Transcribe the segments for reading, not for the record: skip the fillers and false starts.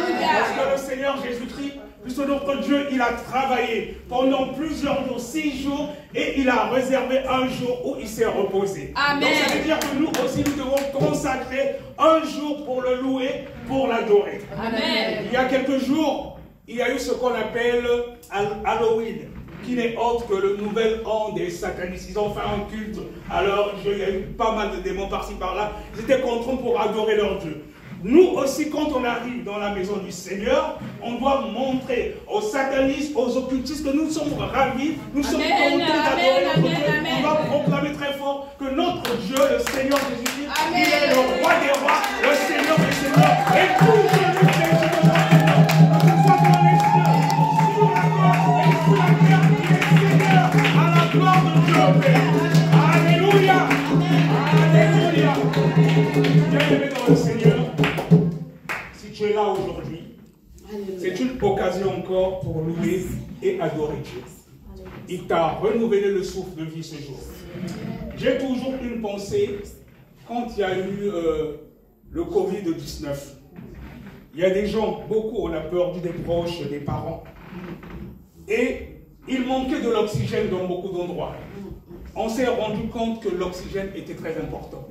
Parce que le Seigneur Jésus-Christ, puisque notre Dieu, il a travaillé pendant plusieurs jours, 6 jours, et il a réservé un jour où il s'est reposé. Amen. Donc ça veut dire que nous aussi, nous devons consacrer un jour pour le louer, pour l'adorer. Amen. Il y a quelques jours, il y a eu ce qu'on appelle Halloween, qui n'est autre que le nouvel an des satanistes. Ils ont fait un culte, alors il y a eu pas mal de démons par-ci par-là. Ils étaient contraints pour adorer leur Dieu. Nous aussi, quand on arrive dans la maison du Seigneur, on doit montrer aux satanistes, aux occultistes que nous sommes ravis, nous sommes contents d'adorer notre Dieu. On va proclamer très fort que notre Dieu, le Seigneur Jésus-Christ, il est le roi des rois, le Seigneur des seigneurs, et tout genou fléchit devant lui, que ce soit dans les cieux, sur la terre et sous la terre, il est Seigneur, à la gloire de Dieu Père. Alléluia, alléluia. Bien-aimé dans le Seigneur, tu es là aujourd'hui, c'est une occasion encore pour louer et adorer Dieu. Il t'a renouvelé le souffle de vie ce jour. J'ai toujours une pensée, quand il y a eu le Covid-19, il y a des gens, beaucoup, on a perdu des proches, des parents, et il manquait de l'oxygène dans beaucoup d'endroits. On s'est rendu compte que l'oxygène était très important.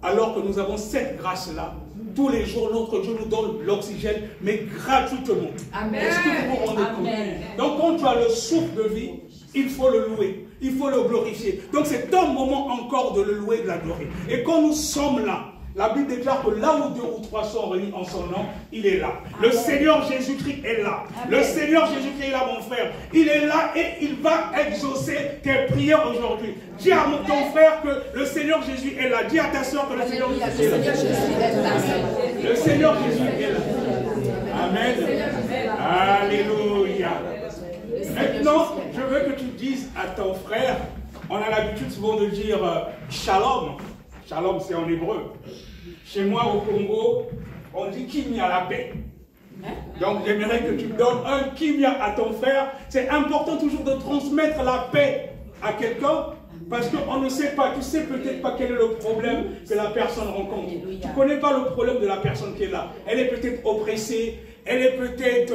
Alors que nous avons cette grâce-là, tous les jours, notre Dieu nous donne l'oxygène, mais gratuitement. Est-ce que vous vous rendez compte? Donc, quand tu as le souffle de vie, il faut le louer, il faut le glorifier. Donc, c'est un moment encore de le louer, de l'adorer. Et quand nous sommes là, la Bible déclare que là où 2 ou 3 sont réunis en son nom, il est là. Le Seigneur Jésus-Christ est là. Le Seigneur Jésus-Christ est là, mon frère. Il est là et il va exaucer tes prières aujourd'hui. Dis à ton frère que le Seigneur Jésus est là. Dis à ta soeur que le Seigneur Jésus est là. Le Seigneur Jésus est là. Amen. Alléluia. Maintenant, je veux que tu dises à ton frère, on a l'habitude souvent de dire shalom. Shalom, c'est en hébreu. Chez moi, au Congo, on dit qu'il y a la paix. Donc, j'aimerais que tu donnes un kimia à ton frère. C'est important toujours de transmettre la paix à quelqu'un, parce qu'on ne sait pas, tu sais peut-être pas quel est le problème que la personne rencontre. Tu ne connais pas le problème de la personne qui est là. Elle est peut-être oppressée, elle est peut-être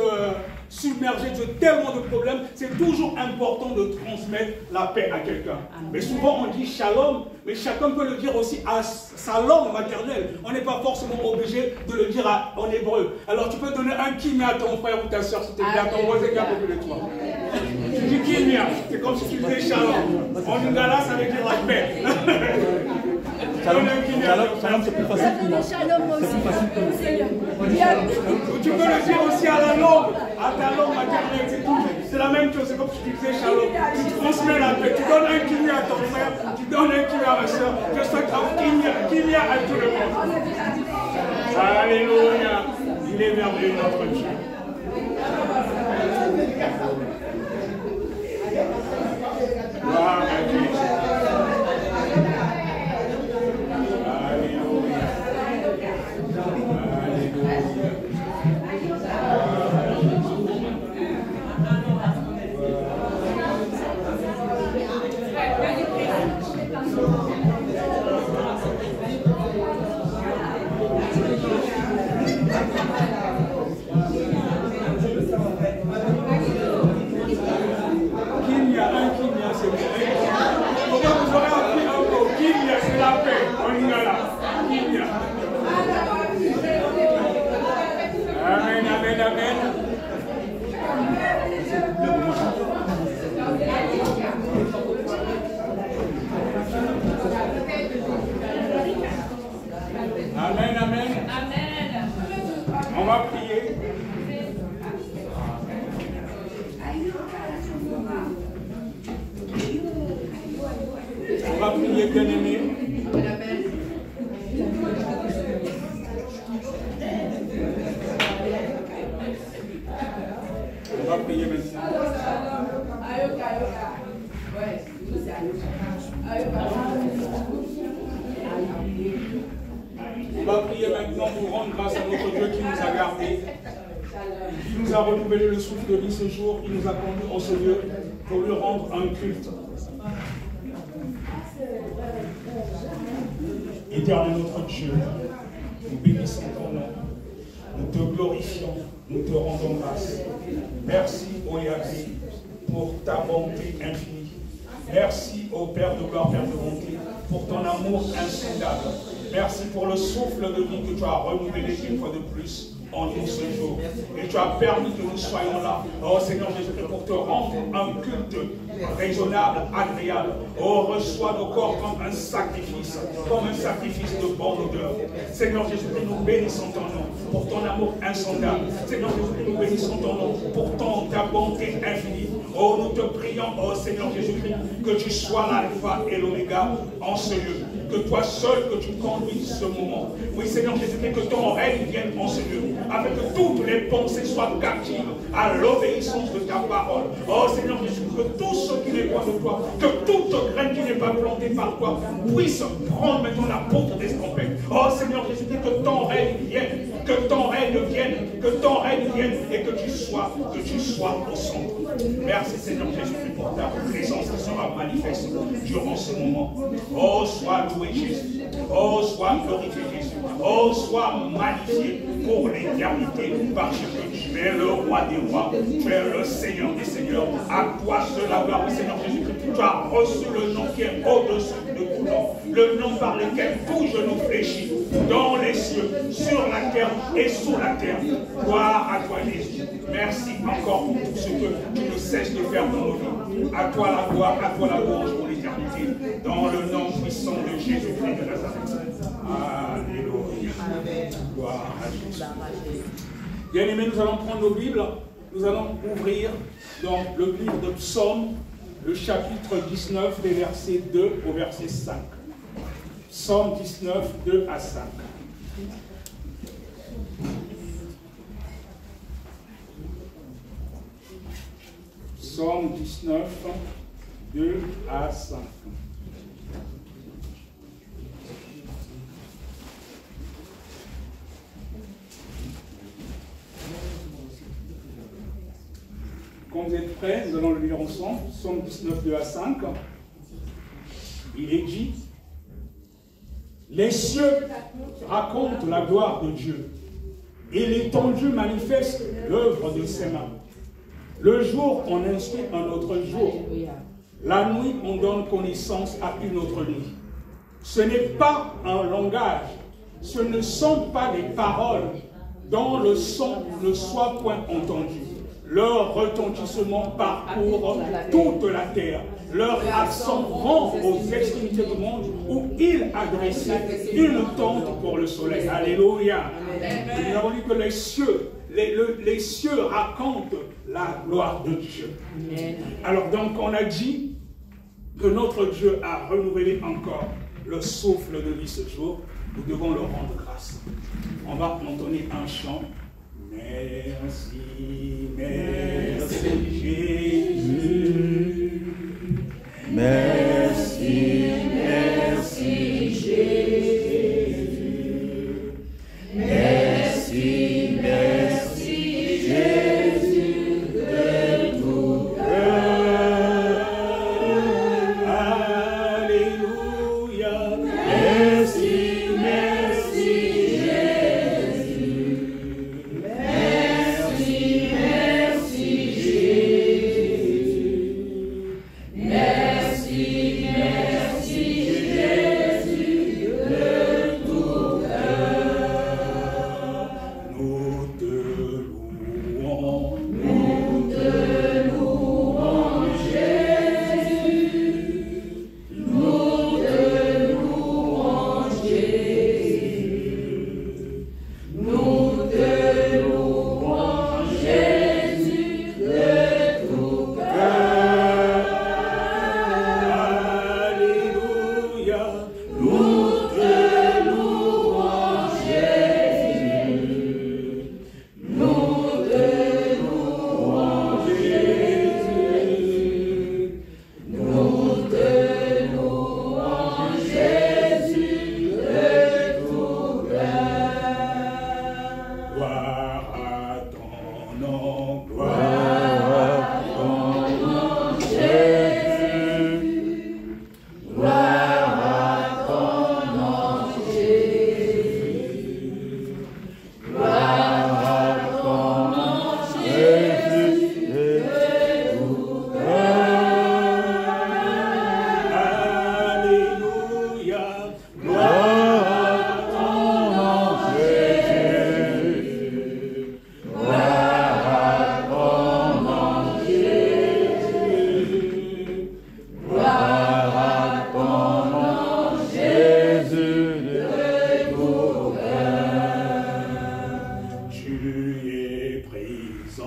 submergée de tellement de problèmes. C'est toujours important de transmettre la paix à quelqu'un. Mais souvent on dit shalom, mais chacun peut le dire aussi à sa langue maternelle. On n'est pas forcément obligé de le dire en hébreu. Alors tu peux donner un kimia à ton frère ou ta soeur, s'il te plaît, à ton voisin qui est à côté de toi. Tu dis kimia, c'est comme si tu disais shalom. En lingala, ça veut dire la paix. Shalom, c'est plus facile pour moi. C'est plus facile pour moi. Tu peux le dire aussi à la langue, à ta langue maternelle, c'est la même chose, c'est comme si tu disais shalom. Tu transmets la paix, tu donnes un kimia à ton frère, tu donnes un kimia à ma soeur, je souhaite un kimia à tout le monde. Alléluia, il est merveilleux notre Dieu. Gloire à Dieu. Amen, amen. Amen. On va prier. On va prier, bien-aimé. On va prier maintenant. On va prier maintenant pour rendre grâce à notre Dieu qui nous a gardés, qui nous a renouvelé le souffle de vie ce jour, qui nous a conduits en ce lieu pour lui rendre un culte. Éternel notre Dieu, nous bénissons ton nom. Nous te glorifions, nous te rendons grâce. Merci, ô Yahvé, pour ta bonté infinie. Merci, ô Père de gloire, Père de bonté, pour ton amour insondable. Merci pour le souffle de vie que tu as renouvelé une fois de plus en nous ce jour. Et tu as permis que nous soyons là. Oh Seigneur Jésus-Christ, pour te rendre un culte raisonnable, agréable. Oh, reçois nos corps comme un sacrifice de bonne odeur. Seigneur Jésus-Christ, nous bénissons ton nom pour ton amour insondable. Seigneur Jésus-Christ, nous bénissons ton nom pour ta bonté infinie. Oh, nous te prions, oh Seigneur Jésus-Christ, que tu sois l'alpha et l'oméga en ce lieu. Que toi seul, que tu conduises ce moment. Oui, Seigneur Jésus-Christ, que ton règne vienne en ce lieu, afin que toutes les pensées soient captives à l'obéissance de ta parole. Oh Seigneur Jésus, que tout ce qui n'est pas de toi, que toute graine qui n'est pas plantée par toi, puisse prendre maintenant la peau d'escampette. Oh Seigneur Jésus, que ton règne vienne, que ton règne vienne, que ton règne vienne, et que tu sois au centre. Merci Seigneur Jésus pour ta présence qui sera manifeste durant ce moment. Oh, sois loué Jésus. Oh, sois glorifié Jésus. Oh, sois magnifié pour l'éternité, parce que tu es le roi des rois, tu es le Seigneur des seigneurs. À toi seul la gloire, Seigneur Jésus-Christ. Tu as reçu le nom qui est au-dessus de tout nom, le nom par lequel tout genou fléchit, dans les cieux, sur la terre et sous la terre. Gloire à toi Jésus. Merci encore pour tout ce que tu ne cesses de faire dans nos vies. À toi la gloire, à toi la louange pour l'éternité. Dans le nom puissant de Jésus-Christ de Nazareth. Alléluia. Gloire à Jésus. Bien-aimés, nous allons prendre nos Bibles. Nous allons ouvrir dans le livre de Psaume, le chapitre 19, des versets 2 au verset 5. Psaume 19, 2 à 5. Psaume 19, 2 à 5. Quand vous êtes prêts, nous allons le lire ensemble. Psaume 19, 2 à 5. Il est dit: les cieux racontent la gloire de Dieu, et l'étendue manifeste l'œuvre de ses mains. Le jour, on instruit un autre jour. La nuit, on donne connaissance à une autre nuit. Ce n'est pas un langage, ce ne sont pas des paroles dont le son ne soit point entendu. Leur retentissement parcourt toute la terre. Leur accent rend aux extrémités du monde où il adressait une tente pour le soleil. Alléluia. Nous avons dit que les cieux racontent la gloire de Dieu. Alors donc on a dit que notre Dieu a renouvelé encore le souffle de vie ce jour. Nous devons le rendre grâce. On va entonner un chant. Merci, merci Jésus. Merci, merci Jésus. Merci, merci Jésus de tout cœur. Alléluia. Merci, merci Jésus. Merci, merci Jésus. Merci, merci Jésus de tout cœur. Nous te louons Jésus. Nous te louons Jésus. Nous te louons Jésus de tout cœur. Alléluia. Nous te louons Jésus. Nous te louons Jésus. Nous te louons Jésus de tout cœur. Gloire à ton nom, gloire à ton nom, Jésus. Gloire à ton nom, Jésus. Gloire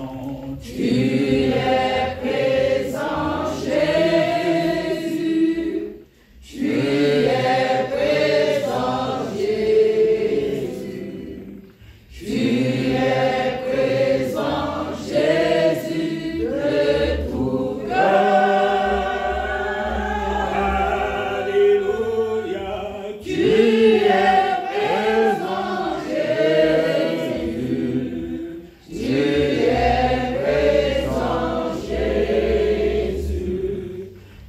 présent. Tu es présent, Jésus. Tu es présent, Jésus. Tu es présent, Jésus, de tout cœur. Alléluia. Tu es présent, Jésus. Tu es présent, Jésus.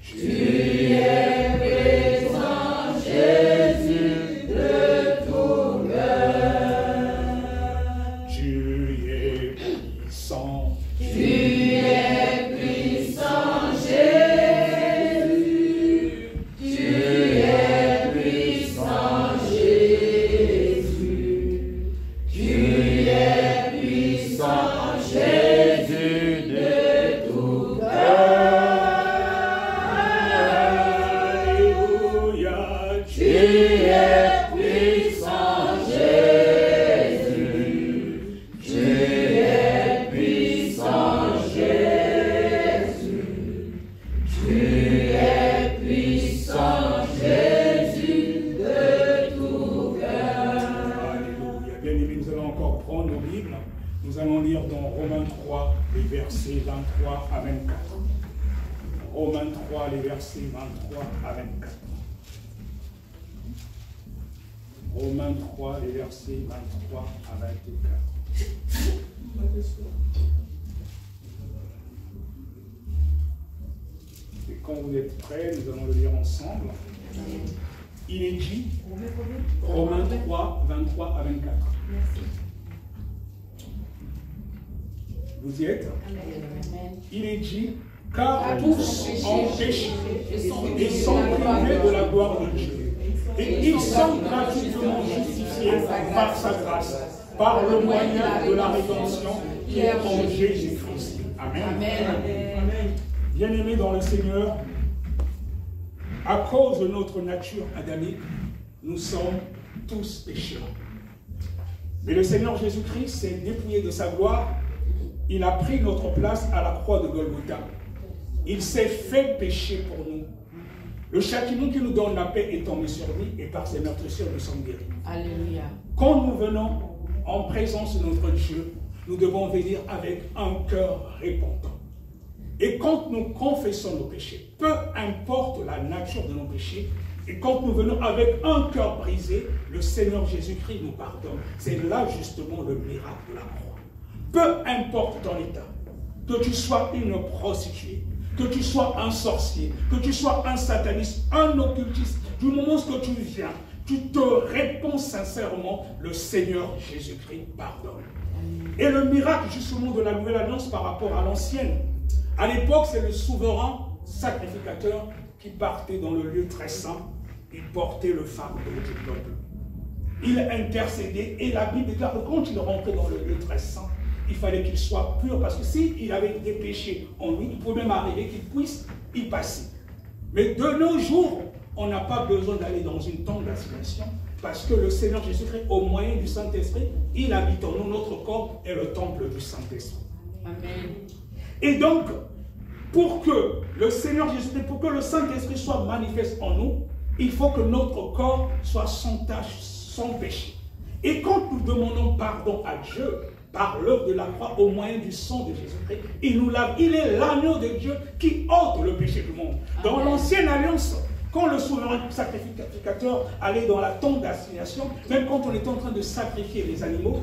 Tu es présent, Jésus, de tout cœur. Tu es puissant. Tu es puissant, Jésus. Tu es puissant, Jésus. Tu es puissant, Jésus, de tout cœur. Alléluia. Tu es puissant, Jésus. Tu es puissant, Jésus. Tu es puissant, Jésus, de tout cœur. Alléluia. Bien aimés, nous allons encore prendre nos Bibles. Nous allons lire dans Romains 3, les versets 23 à 24. Romains 3, les versets 23 à 24. Romains 3, les versets 23 à 24. Et quand vous êtes prêts, nous allons le lire ensemble. Il est dit, Romains 3, 23 à 24. Vous y êtes? Il est dit, car tous ont péché et sont privés de la gloire de Dieu. Et ils sont gratuitement justifiés par sa grâce, par le moyen de la rédemption qui est en Jésus-Christ. Amen. Bien-aimés dans le Seigneur, à cause de notre nature adamique, nous sommes tous pécheurs. Mais le Seigneur Jésus-Christ s'est dépouillé de sa gloire. Il a pris notre place à la croix de Golgotha. Il s'est fait péché pour nous. Le châtiment qui nous donne la paix est tombé sur lui et par ses meurtrissures nous sommes guéris. Alléluia. Quand nous venons en présence de notre Dieu, nous devons venir avec un cœur repentant. Et quand nous confessons nos péchés, peu importe la nature de nos péchés, et quand nous venons avec un cœur brisé, le Seigneur Jésus-Christ nous pardonne. C'est là justement le miracle de la croix. Peu importe ton état, que tu sois une prostituée, que tu sois un sorcier, que tu sois un sataniste, un occultiste, du moment où tu viens, tu te réponds sincèrement, le Seigneur Jésus-Christ pardonne. Et le miracle justement de la nouvelle alliance par rapport à l'ancienne, à l'époque c'est le souverain sacrificateur qui partait dans le lieu très saint, il portait le fardeau du peuple. Il intercédait et la Bible déclare que quand il rentrait dans le lieu très saint, il fallait qu'il soit pur parce que s'il avait des péchés en lui, il pouvait même arriver qu'il puisse y passer. Mais de nos jours, on n'a pas besoin d'aller dans une tente d'assignation parce que le Seigneur Jésus-Christ, au moyen du Saint-Esprit, il habite en nous, notre corps est le temple du Saint-Esprit. Amen. Et donc, pour que le Seigneur Jésus-Christ, pour que le Saint-Esprit soit manifeste en nous, il faut que notre corps soit sans tache, sans péché. Et quand nous demandons pardon à Dieu, par l'œuvre de la croix, au moyen du sang de Jésus-Christ, il nous lave. Il est l'agneau de Dieu qui ôte le péché du monde. Dans l'ancienne alliance, quand le souverain sacrificateur allait dans la tente d'assignation, même quand on était en train de sacrifier les animaux,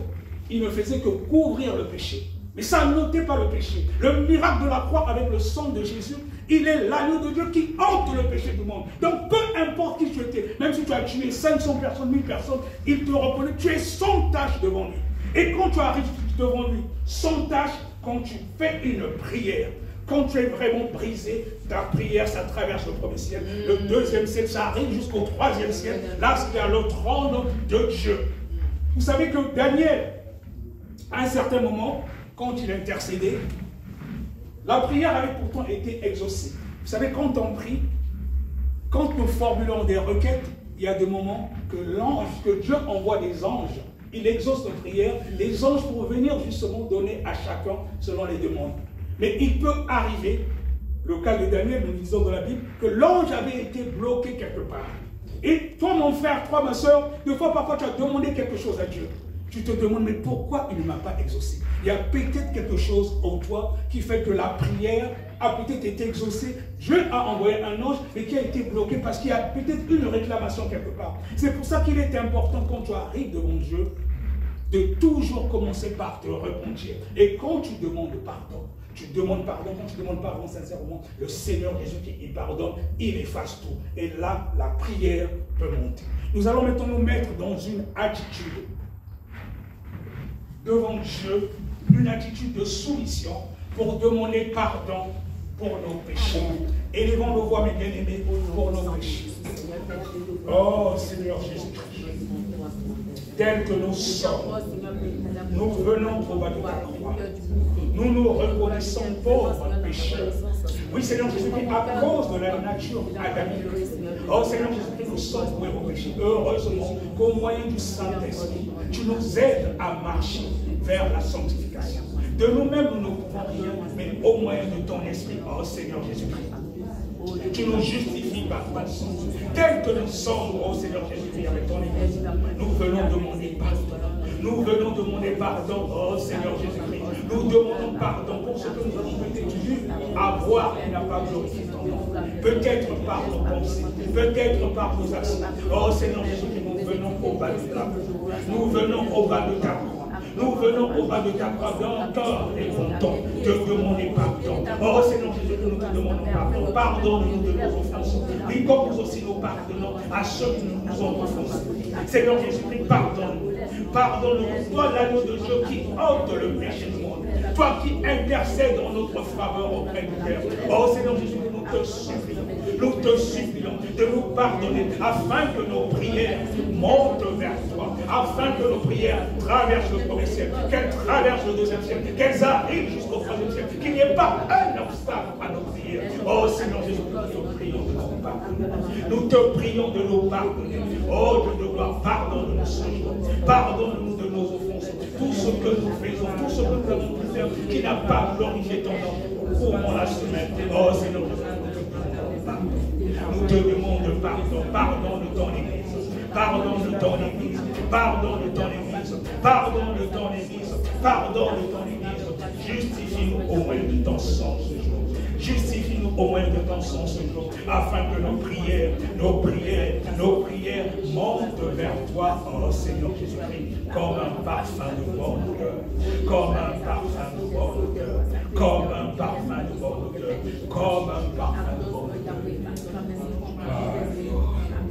il ne faisait que couvrir le péché. Mais ça n'ôtait pas le péché. Le miracle de la croix avec le sang de Jésus, il est l'agneau de Dieu qui ôte le péché du monde. Donc peu importe qui tu étais, même si tu as tué 500 personnes, 1000 personnes, il te reconnaît, tu es sans tache devant lui. Et quand tu arrives devant lui, sans tâche, quand tu fais une prière, quand tu es vraiment brisé, ta prière, ça traverse le premier ciel, le deuxième ciel, ça arrive jusqu'au troisième ciel, là, c'est à le trône de Dieu. Vous savez que Daniel, à un certain moment, quand il intercédait, la prière avait pourtant été exaucée. Vous savez, quand on prie, quand nous formulons des requêtes, il y a des moments que Dieu envoie des anges il exauce nos prières, les anges pour venir justement donner à chacun selon les demandes. Mais il peut arriver, le cas de Daniel, nous disons dans la Bible, que l'ange avait été bloqué quelque part. Et toi, mon frère, toi, ma soeur, des fois, parfois, tu as demandé quelque chose à Dieu. Tu te demandes, mais pourquoi il ne m'a pas exaucé? Il y a peut-être quelque chose en toi qui fait que la prière a peut-être été exaucée. Dieu a envoyé un ange, mais qui a été bloqué parce qu'il y a peut-être une réclamation quelque part. C'est pour ça qu'il est important, quand tu arrives devant Dieu, de toujours commencer par te repentir. Et quand tu demandes pardon, quand tu demandes pardon sincèrement, le Seigneur Jésus qui pardonne, il efface tout. Et là, la prière peut monter. Nous allons maintenant nous mettre dans une attitude devant Dieu, une attitude de soumission pour demander pardon pour nos péchés. Élevons nos voix, mes bien-aimés, pour nos péchés. Oh Seigneur Jésus-Christ, tel que nous sommes, nous venons au bas de ta croix. Nous nous reconnaissons pauvres pécheurs. Oui, Seigneur Jésus-Christ, à cause de la nature adamique. Oh Seigneur Jésus-Christ, nous sommes voués au péché. Heureusement qu'au moyen du Saint-Esprit, tu nous aides à marcher vers la sanctification. De nous-mêmes, nous ne pouvons rien, mais au moyen de ton esprit, oh Seigneur Jésus-Christ, tu nous justifies par ton sang. Tel que nous sommes, oh Seigneur Jésus-Christ, avec ton Église, nous venons demander pardon. Nous venons demander pardon, oh Seigneur Jésus-Christ. Nous demandons pardon pour ce que nous avons peut-être dû avoir et n'a pas glorifié ton nom. Peut-être par nos pensées, peut-être par nos actions. Oh Seigneur Jésus-Christ, nous venons au bas de ta croix. Nous venons au bas de ta croix. Nous venons au bas de ta croix encore et longtemps te demander pardon. Oh Seigneur Jésus, nous te demandons pardon. Pardonne-nous de nos offenses. Et comme nous aussi nous pardonnons à ceux qui nous ont offensés. Seigneur Jésus-Christ, pardonne-nous. Pardonne-nous. Toi, l'agneau de Dieu qui ôte le péché du monde. Toi qui intercèdes en notre faveur auprès du Père. Oh Seigneur Jésus, nous te supplions de nous pardonner afin que nos prières montent vers toi, afin que nos prières traversent le premier siècle, qu'elles traversent le deuxième siècle, qu'elles arrivent jusqu'au troisième siècle, qu'il n'y ait pas un obstacle à nos prières. Oh Seigneur Jésus, nous te prions de nous pardonner. Nous te prions de nous pardonner. Oh Dieu de gloire, pardonne-nous ce jour. Pardonne-nous de nos offenses, tout ce que nous faisons, tout ce que nous avons pu faire qui n'a pas glorifié ton nom pour la semaine. Oh Seigneur Jésus, nous te demandons pardon. Pardon de ton Église. Pardon de ton Église. Pardon de ton Église. Pardon de ton Église. Pardon de ton Église. Justifie-nous au moyen de ton sang ce jour. Justifie-nous au moyen de ton sang ce jour, afin que nos prières montent vers toi, oh Seigneur Jésus-Christ, comme un parfum de bon cœur, comme un parfum de bon cœur, comme un parfum de bon cœur, comme un parfum de bon cœur.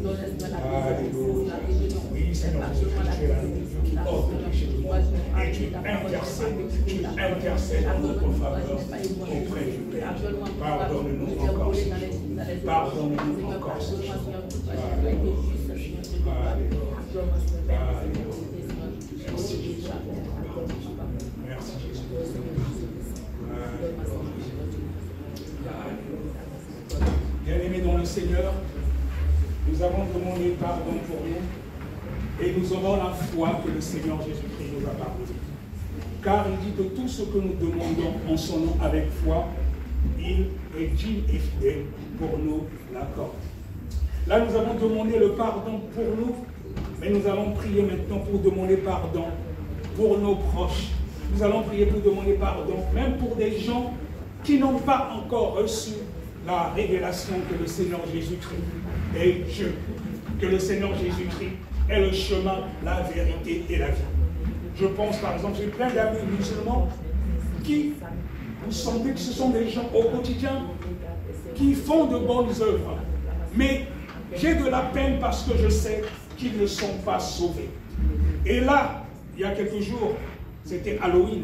Alléluia. Oui, Seigneur Jésus-Christ, tu es la Dieu qui ôte le péché du monde et tu intercèdes en notre faveur auprès du Père. Pardonne-nous encore ce jour. Pardonne-nous encore ce jour. Merci Jésus. Merci Jésus. Bien-aimés dans le Seigneur, nous avons demandé pardon pour nous et nous aurons la foi que le Seigneur Jésus-Christ nous a pardonné. Car il dit que tout ce que nous demandons en son nom avec foi, il est digne et fidèle pour nous l'accorder. Là, nous avons demandé le pardon pour nous, mais nous allons prier maintenant pour demander pardon pour nos proches. Nous allons prier pour demander pardon, même pour des gens qui n'ont pas encore reçu la révélation que le Seigneur Jésus-Christ est Dieu, que le Seigneur Jésus-Christ est le chemin, la vérité et la vie. Je pense par exemple, j'ai plein d'amis musulmans qui, vous sentez que ce sont des gens au quotidien qui font de bonnes œuvres, mais j'ai de la peine parce que je sais qu'ils ne sont pas sauvés. Et là, il y a quelques jours, c'était Halloween,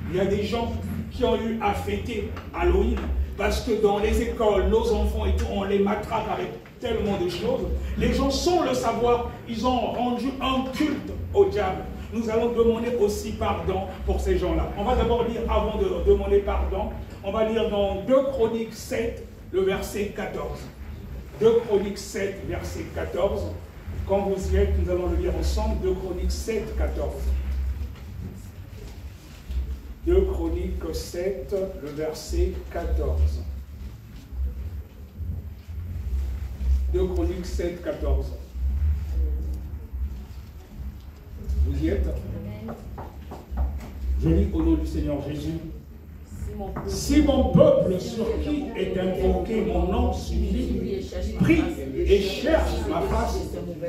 il y a des gens qui ont eu à fêter Halloween parce que dans les écoles, nos enfants et tout, on les matraque avec tellement de choses. Les gens, sans le savoir, ils ont rendu un culte au diable. Nous allons demander aussi pardon pour ces gens-là. On va d'abord lire, avant de demander pardon, on va lire dans 2 Chroniques 7, le verset 14. 2 Chroniques 7, verset 14. Quand vous y êtes, nous allons le lire ensemble, 2 Chroniques 7, 14. 2 Chroniques 7, le verset 14. 2 Chroniques 7, 14. Vous y êtes? Je lis au nom du Seigneur Jésus. Si mon peuple sur qui est invoqué mon nom s'humilie, prie et cherche ma face,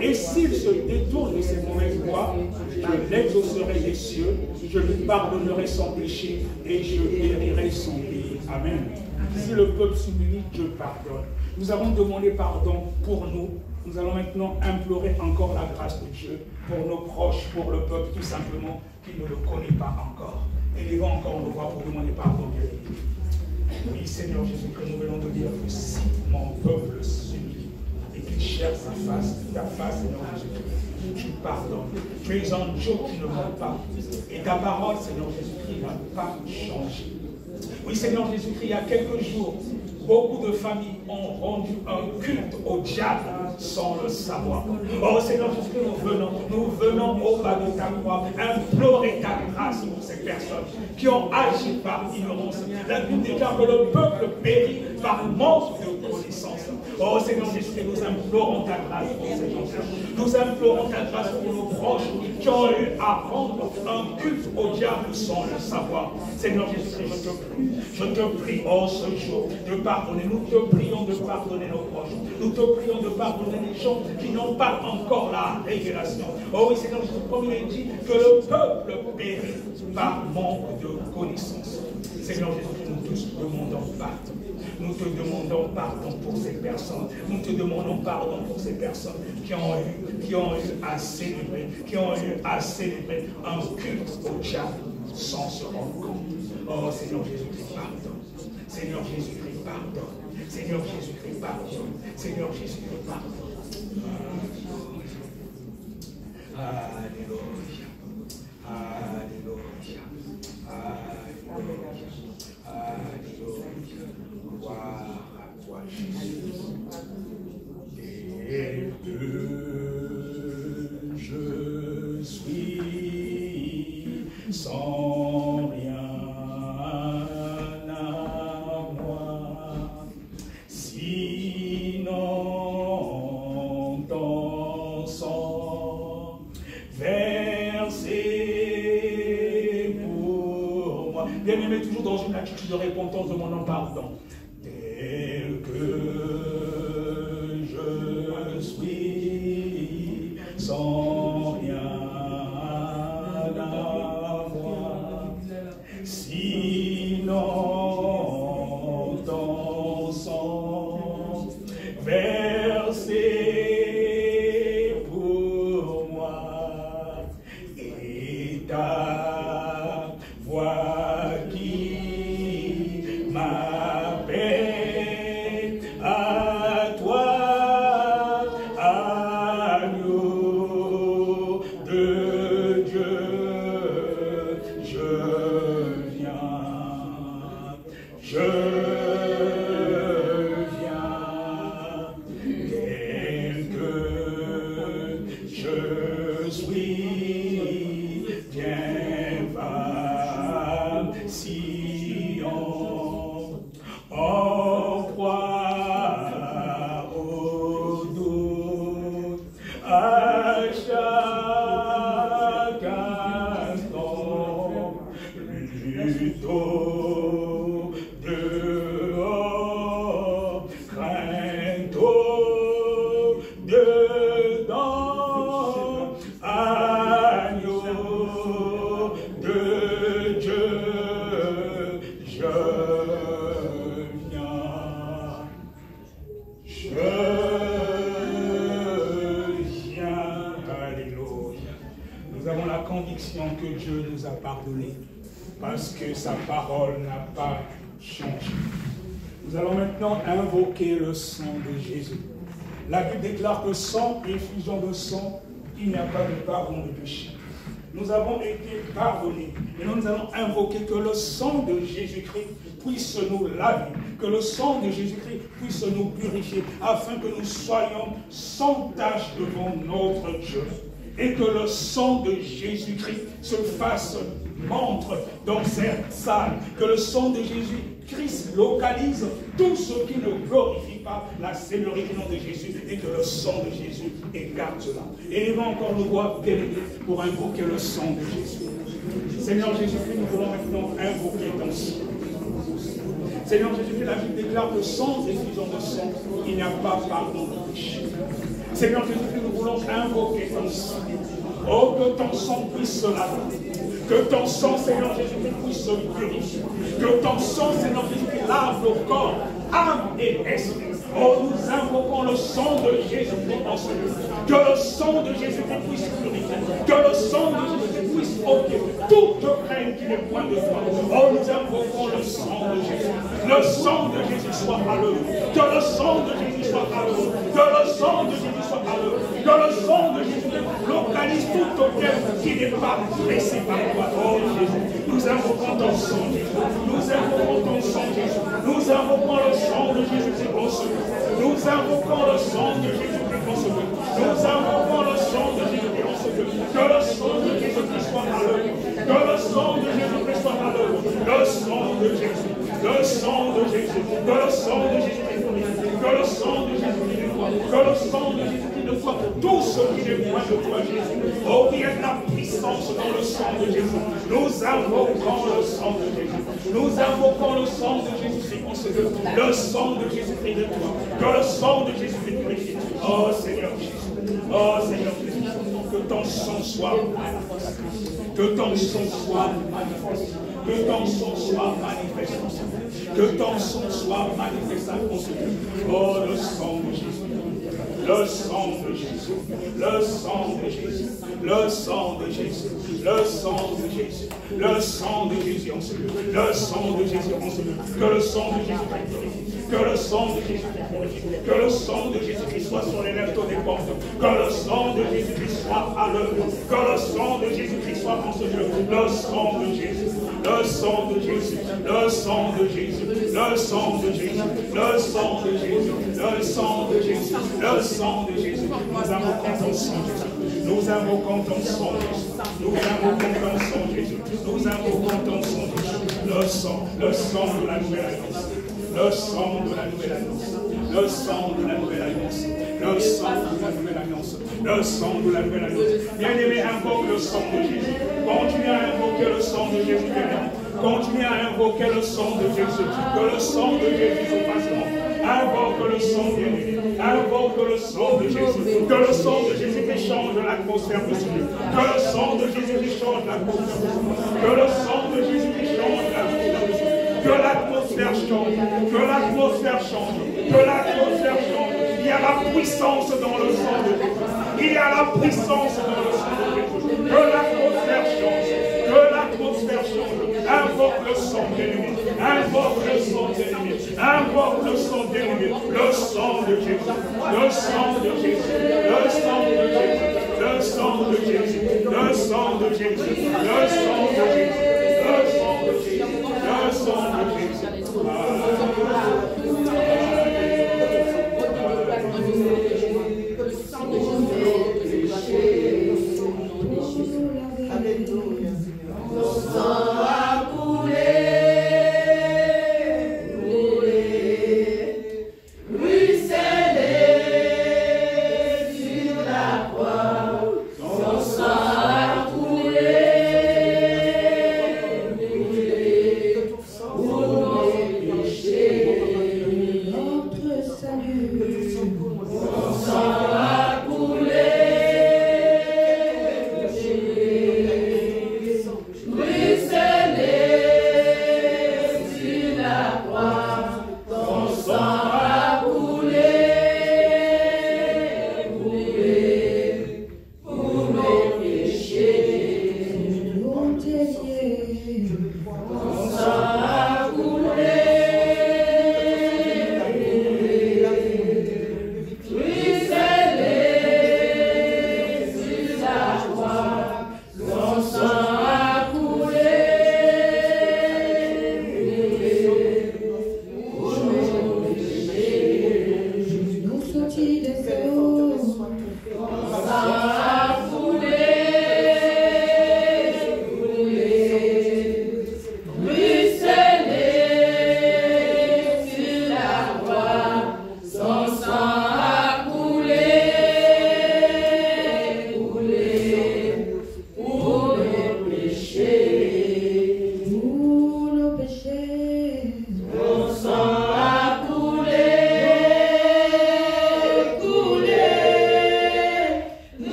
et s'il se détourne de ses mauvaises voies, je l'exaucerai des cieux, je lui pardonnerai son péché et je guérirai son pays. Amen. Si le peuple s'humilie, je pardonne. Nous avons demandé pardon pour nous. Nous allons maintenant implorer encore la grâce de Dieu pour nos proches, pour le peuple tout simplement qui ne le connaît pas encore. Élevons encore nos voix pour demander pardon. Oui, Seigneur Jésus, que nous venons de dire que si mon peuple s'humilie et qu'il cherche ta face, Seigneur Jésus, tu pardonnes. Tu es un Dieu qui ne ment pas. Et ta parole, Seigneur Jésus-Christ, n'a pas changé. Oui, Seigneur Jésus-Christ, il y a quelques jours, beaucoup de familles ont rendu un culte au diable sans le savoir. Oh Seigneur Jésus, nous venons au bas de ta croix implorer ta grâce pour ces personnes qui ont agi par ignorance. La Bible déclare que le peuple périt par manque de connaissance. Oh Seigneur Jésus, nous implorons ta grâce pour ces gens-là. Nous implorons ta grâce pour nos proches qui ont eu à rendre un culte au diable sans le savoir. Seigneur Jésus, je te prie, oh ce jour, de pardonner. Nous te prions de pardonner nos proches. Nous te prions de pardonner les gens qui n'ont pas encore la révélation. Oh oui, Seigneur Jésus, comme il est dit, que le peuple périt par manque de connaissance. Seigneur Jésus, nous te demandons pardon. Nous te demandons pardon pour ces personnes. Nous te demandons pardon pour ces personnes qui ont eu à célébrer, un culte au diable sans se rendre compte. Oh Seigneur Jésus-Christ, pardonne. Seigneur Jésus-Christ, pardonne. Seigneur Jésus-Christ, pardonne. Seigneur Jésus-Christ, pardonne. Alléluia. Alléluia. Alléluia. Alléluia. Gloire à toi, Jésus. Et que je suis sans rien. Bien-aimé, toujours dans une attitude de repentance, demandant pardon. Tel que je suis, sans rien avoir, sinon ton sang versé pour moi et ta voix m'appelle à toi, agneau de Dieu, je viens, tel que je suis, viens va Sion, en proie au doute, à chaque instant, plutôt dehors, crainte-toi dedans, agneau de Dieu, je viens, alléluia. Nous avons la conviction que Dieu nous a pardonné parce que sa parole n'a pas changé. Nous allons maintenant invoquer le sang de Jésus. La Bible déclare que sans effusion de sang, il n'y a pas de pardon de péché. nous avons été pardonnés. Et nous allons invoquer que le sang de Jésus-Christ puisse nous laver, que le sang de Jésus-Christ puisse nous purifier, afin que nous soyons sans tache devant notre Dieu. Et que le sang de Jésus-Christ se fasse montre dans cette salle, que le sang de Jésus-Christ localise tout ce qui ne glorifie pas la Seigneurie du nom de Jésus, et que le sang de Jésus écarte cela. Et élevons encore nos voix bénies pour invoquer le sang de Jésus. Seigneur Jésus-Christ, nous voulons maintenant invoquer ton sang. Seigneur Jésus-Christ, la Bible déclare que sans effusion de sang, il n'y a pas pardon de péché. Seigneur Jésus-Christ, nous voulons invoquer ton sang. Oh, que ton sang puisse se laver. Que ton sang, Seigneur Jésus-Christ, puisse se purifier. Que ton sang, Seigneur Jésus-Christ, lave nos corps, âme et esprit. Oh, nous invoquons le sang de Jésus-Christ en ce lieu. Que le sang de Jésus-Christ puisse purifier. Que le sang de Jésus-Christ puisse ôter toute crainte qui n'est point de toi. Oh, nous invoquons le sang de Jésus. Le sang de Jésus soit à l'œuvre. Que le sang de Jésus soit à l'œuvre. Que le sang de Jésus soit à l'œuvre. Que le sang de Jésus localise tout auquel qui n'est pas pressé par toi. Oh Jésus, nous invoquons ton sang, Jésus. Nous invoquons ton sang, Jésus. Nous invoquons le sang de Jésus-Christ en ce lieu. Nous invoquons le sang de Jésus-Christ en ce lieu. Nous invoquons le sang de Jésus-Christ en ce lieu. Que le sang de Jésus-Christ soit à l'œuvre. Que le sang de Jésus-Christ soit à l'œuvre. Le sang de Jésus. Le sang de Jésus. Que le sang de Jésus-Christ purifie. Que le sang de Jésus-Christ nettoie. Que le sang de Jésus-Christ nettoie tout ce qui n'est point de toi, Jésus. Oh, il y a de la puissance dans le sang de Jésus. Nous invoquons le sang de Jésus. Nous invoquons le sang de Jésus-Christ en ce lieu. Le sang de Jésus-Christ nettoie. Que le sang de Jésus-Christ purifie. Oh Seigneur Jésus. Oh Seigneur Jésus. Que ton sang soit manifeste. Que ton sang soit manifeste. Que ton sang soit manifeste. Que ton sang soit manifeste en ce lieu. Oh, le sang de Jésus. Le sang de Jésus, le sang de Jésus, le sang de Jésus, le sang de Jésus, le sang de Jésus en ce lieu, le sang de Jésus en ce lieu, que le sang de Jésus purifie, que le sang de Jésus purifie, que le sang de Jésus soit sur les lèvres des portes, que le sang de Jésus soit à l'œuvre, que le sang de Jésus soit en ce lieu, le sang de Jésus, le sang de Jésus, le sang de Jésus, le sang de Jésus, le sang de Jésus, le sang de Jésus, le sang de Jésus. Nous invoquons ton sang, Jésus. Nous invoquons ton sang, Jésus. Nous invoquons ton sang, Jésus. Nous invoquons ton sang, Jésus. Le sang de la nouvelle alliance. Le sang de la nouvelle alliance. Le sang de la nouvelle alliance. Le sang de la nouvelle alliance. Le sang de la nouvelle alliance. Bien-aimé, invoque le sang de Jésus. Continue à invoquer le sang de Jésus. Continuez à invoquer le sang de Jésus. Que le sang de Jésus se fasse long. Invoque le sang de Jésus. Invoque le sang de Jésus. Que le sang de Jésus qui change l'atmosphère de ce lieu. Que le sang de Jésus qui change l'atmosphère de ce lieu. Que le sang de Jésus qui change l'atmosphère de ce lieu. Que l'atmosphère change. Que l'atmosphère change. Que l'atmosphère change. Il y a la puissance dans le sang de Jésus. Il y a la puissance dans le sang de Jésus. Que l'atmosphère change. Que l'atmosphère change. Invoque le sang d'ennemi. Invoque le sang d'ennemi. Invoque le sang d'ennemi. Le sang de Jésus. Le sang de Jésus. Le sang de Jésus. Le sang de Jésus. Le sang de Jésus. Le sang de Jésus. Le sang de Jésus. Le sang de Jésus. Alléluia. Le sang a coulé, ruisselé sur la croix. Son sang a coulé.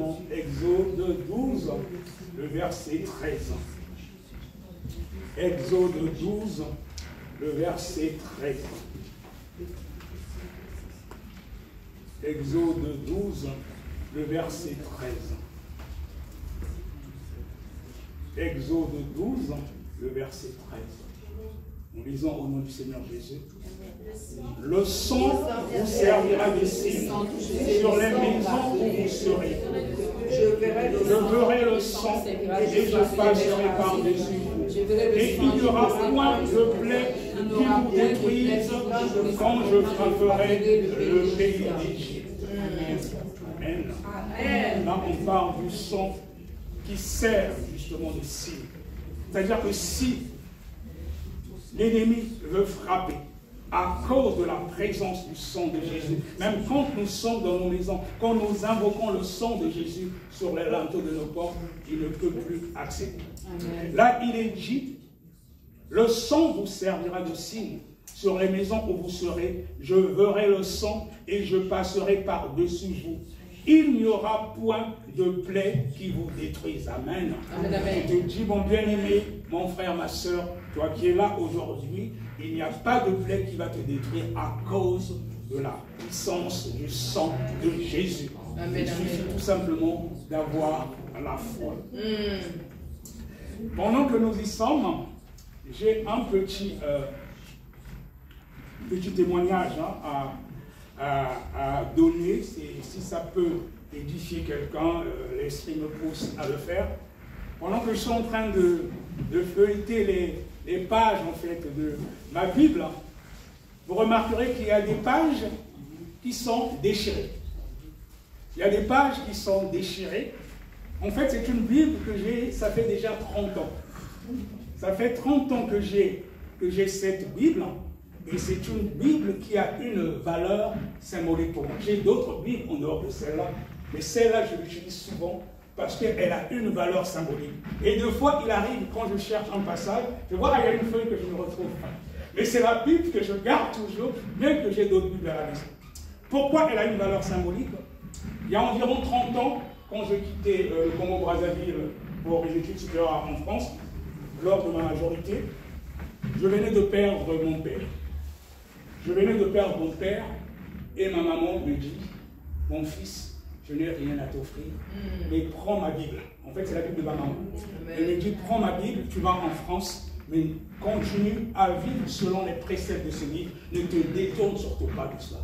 dans Exode 12, le verset 13. Exode 12, le verset 13. Exode 12, le verset 13. Exode 12, le verset 13. Nous lisons au nom du Seigneur Jésus. Le sang vous servira de signe sur les maisons où vous serez. Je verrai le sang et je passerai par-dessus vous. Et il n'y aura point de plaie qui vous détruise quand je frapperai le pays d'Égypte. Amen. Là, on parle du sang qui sert justement de signe. C'est-à-dire que si l'ennemi veut frapper à cause de la présence du sang de Jésus, même quand nous sommes dans nos maisons, quand nous invoquons le sang de Jésus sur les linteaux de nos portes, il ne peut plus accéder. Amen. Là, il est dit, le sang vous servira de signe sur les maisons où vous serez. Je verrai le sang et je passerai par-dessus vous. Il n'y aura point de plaie qui vous détruise. Amen. Amen. Je te dis, mon bien-aimé, mon frère, ma soeur, toi qui es là aujourd'hui, il n'y a pas de plaie qui va te détruire à cause de la puissance du sang de Jésus. Amen. Il suffit tout simplement d'avoir la foi. Pendant que nous y sommes, j'ai un petit témoignage à donner, si ça peut édifier quelqu'un, l'esprit me pousse à le faire. Pendant que je suis en train de feuilleter les pages en fait de ma Bible, vous remarquerez qu'il y a des pages qui sont déchirées. Il y a des pages qui sont déchirées. En fait, c'est une Bible que j'ai, ça fait déjà 30 ans. Ça fait 30 ans que j'ai cette Bible. Et c'est une Bible qui a une valeur symbolique pour moi. J'ai d'autres Bibles en dehors de celle-là, mais celle-là, je l'utilise souvent parce qu'elle a une valeur symbolique. Et deux fois, il arrive, quand je cherche un passage, je vois qu'il y a une feuille que je ne retrouve pas. Mais c'est la Bible que je garde toujours, bien que j'ai d'autres Bibles à la maison. Pourquoi elle a une valeur symbolique? Il y a environ 30 ans, quand je quittais le Congo-Brazzaville pour les études supérieures en France, lors de ma majorité, je venais de perdre mon père. Je venais de perdre mon père et ma maman me dit, mon fils, je n'ai rien à t'offrir, mais prends ma Bible. En fait, c'est la Bible de ma maman. Elle me dit, prends ma Bible, tu vas en France, mais continue à vivre selon les préceptes de ce livre, ne te détourne surtout pas de cela.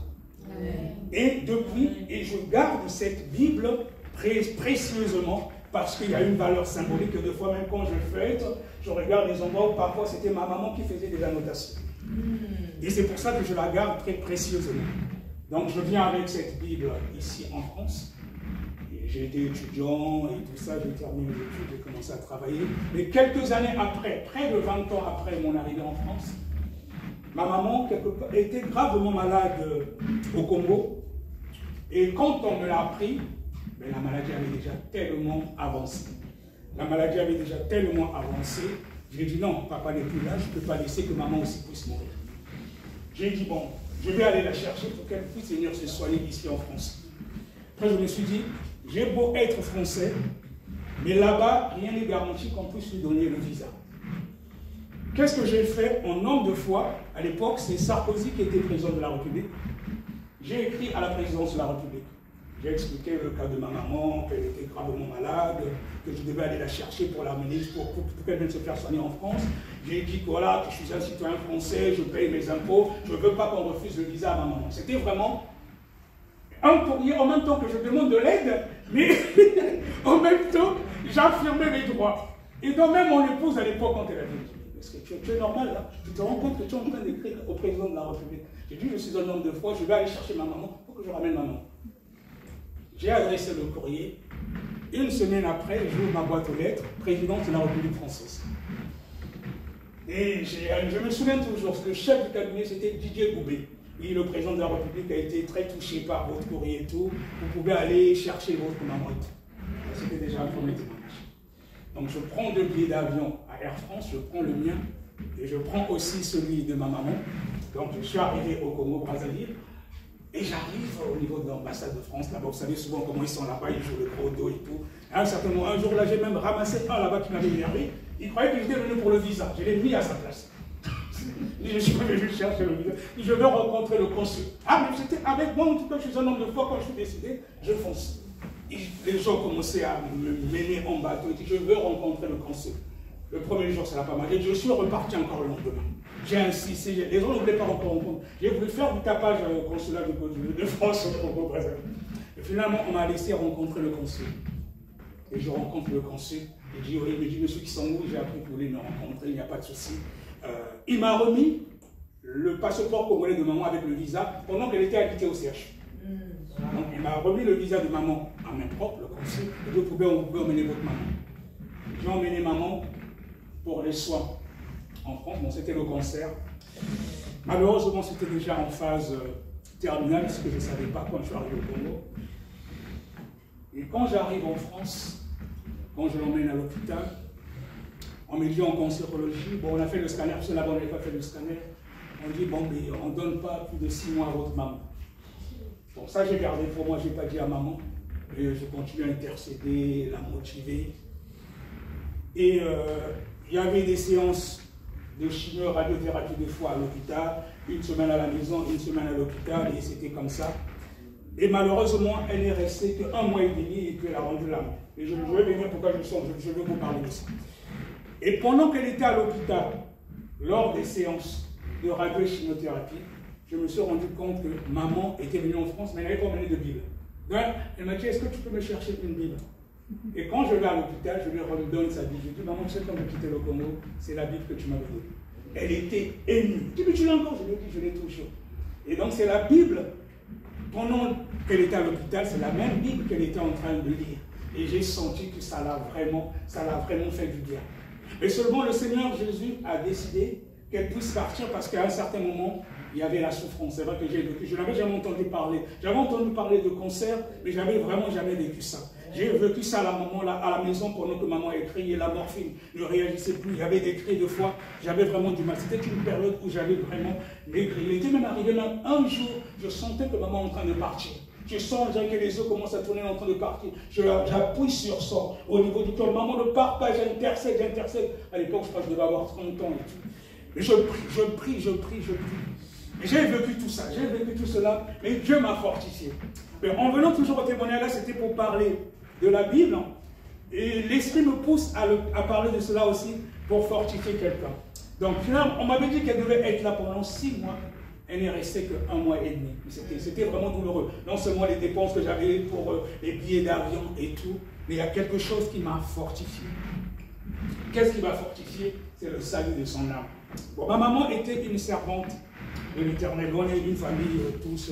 Et depuis, et je garde cette Bible précieusement parce qu'il y a une valeur symbolique que des fois, même quand je feuillette, je regarde les endroits où parfois c'était ma maman qui faisait des annotations. Et c'est pour ça que je la garde très précieusement. Donc je viens avec cette Bible ici en France. J'ai été étudiant et tout ça, j'ai terminé mes études, j'ai commencé à travailler. Mais quelques années après, près de 20 ans après mon arrivée en France, ma maman était gravement malade au Congo. Et quand on me l'a appris, ben, la maladie avait déjà tellement avancé. La maladie avait déjà tellement avancé. J'ai dit non, papa n'est plus là, je ne peux pas laisser que maman aussi puisse mourir. J'ai dit bon, je vais aller la chercher pour qu'elle puisse venir se soigner ici en France. Après je me suis dit, j'ai beau être français, mais là-bas, rien n'est garanti qu'on puisse lui donner le visa. Qu'est-ce que j'ai fait en homme de foi? À l'époque, c'est Sarkozy qui était président de la République. J'ai écrit à la présidence de la République. J'ai expliqué le cas de ma maman, qu'elle était gravement malade, que je devais aller la chercher pour l'amener, pour qu'elle vienne se faire soigner en France. J'ai dit que voilà, que je suis un citoyen français, je paye mes impôts, je ne veux pas qu'on refuse le visa à ma maman. C'était vraiment un courrier en même temps que je demande de l'aide, mais en même temps, j'affirmais mes droits. Et donc même mon épouse à l'époque, quand elle a dit, est-ce que tu es normal là? Tu te rends compte que tu es en train d'écrire au président de la République? J'ai dit, je suis un homme de foi, je vais aller chercher ma maman pour que je ramène ma maman. J'ai adressé le courrier. Une semaine après, j'ouvre ma boîte aux lettres, présidente de la République française. Et je me souviens toujours, le chef du cabinet, c'était Didier Goubet. Oui, le président de la République a été très touché par votre courrier et tout. Vous pouvez aller chercher votre maman et tout. C'était déjà un premier témoignage. Donc je prends 2 billets d'avion à Air France, je prends le mien et je prends aussi celui de ma maman. Donc je suis arrivé au Congo-Brazzaville. Et j'arrive au niveau de l'ambassade de France, là-bas, vous savez souvent comment ils sont là-bas, ils jouent le gros dos et tout. À un certain moment, un jour là, j'ai même ramassé un là-bas qui m'avait énervé. Il croyait que j'étais venu pour le visa. Je l'ai mis à sa place. Je suis venu chercher le visa. Je veux rencontrer le consul. Ah, mais j'étais avec moi, en tout cas, je suis un homme de foi. Quand je suis décidé, je fonce. Et les gens commençaient à me mener en bateau. Je veux rencontrer le consul. Le premier jour, ça n'a pas marché. Je suis reparti encore le lendemain. J'ai insisté. Les gens ne voulaient pas encore rencontrer. J'ai voulu faire du tapage au consulat de France au Congo-Brazzaville. Et finalement, on m'a laissé rencontrer le consul. Et je rencontre le consul. Il dit, oui, il me dit, monsieur Kisangou, j'ai appris que vous voulez me rencontrer, il n'y a pas de souci. Il m'a remis le passeport congolais de maman avec le visa pendant qu'elle était habitée au CH. Donc, il m'a remis le visa de maman en main propre, le consul, et vous pouvez emmener votre maman. J'ai emmené maman pour les soins en France. Bon, c'était le cancer. Malheureusement, c'était déjà en phase terminale, parce que je ne savais pas quand je suis arrivé au Congo. Et quand j'arrive en France, quand je l'emmène à l'hôpital, on me dit en cancérologie, bon, on a fait le scanner, parce que là-bas on n'avait pas fait le scanner. On dit, bon, mais on ne donne pas plus de 6 mois à votre maman. Bon, ça j'ai gardé pour moi, je n'ai pas dit à maman. Et je continue à intercéder, la motiver. Et il y avait des séances de chimio, radiothérapie des fois à l'hôpital, une semaine à la maison, une semaine à l'hôpital, et c'était comme ça. Et malheureusement, elle n'est restée qu'un mois et demi et puis elle a rendu l'âme. Et je vais venir pourquoi je veux vous parler de ça. Et pendant qu'elle était à l'hôpital, lors des séances de radio et chimiothérapie, je me suis rendu compte que maman était venue en France, mais elle n'avait pas emmené de Bible. Donc, elle m'a dit, est-ce que tu peux me chercher une Bible? Et quand je vais à l'hôpital, je lui redonne sa Bible. Je dis, maman, tu sais quand j'ai quitté le Congo, c'est la Bible que tu m'avais donnée. Elle était émue. Je dis, mais tu l'as encore? Je lui ai dit, je l'ai toujours. Et donc, c'est la Bible. Pendant qu'elle était à l'hôpital, c'est la même Bible qu'elle était en train de lire. Et j'ai senti que ça l'a vraiment fait du bien. Mais seulement le Seigneur Jésus a décidé qu'elle puisse partir parce qu'à un certain moment, il y avait la souffrance. C'est vrai que j'ai vécu. Je n'avais jamais entendu parler. J'avais entendu parler de cancer, mais je n'avais vraiment jamais vécu ça. J'ai vécu ça à la maison pendant que maman écrivait la morphine ne réagissait plus. Il y avait des cris de foi. J'avais vraiment du mal. C'était une période où j'avais vraiment maigri. Il était même arrivé même un jour, je sentais que maman est en train de partir. Je sens que les os commencent à tourner en train de partir. J'appuie sur ça au niveau du cœur. Maman ne part pas, j'intercède. À l'époque, je crois que je devais avoir 30 ans et tout. Mais je prie. Et j'ai vécu tout ça, j'ai vécu tout cela, mais Dieu m'a fortifié. Mais en venant toujours au témoignage là, c'était pour parler de la Bible. Et l'Esprit me pousse à parler de cela aussi pour fortifier quelqu'un. Donc finalement, on m'avait dit qu'elle devait être là pendant 6 mois. Elle n'est restée qu'un mois et demi. C'était vraiment douloureux. Non seulement les dépenses que j'avais pour les billets d'avion et tout, mais il y a quelque chose qui m'a fortifié. Qu'est-ce qui m'a fortifié? C'est le salut de son âme. Bon, ma maman était une servante de l'Éternel. On est une famille, tous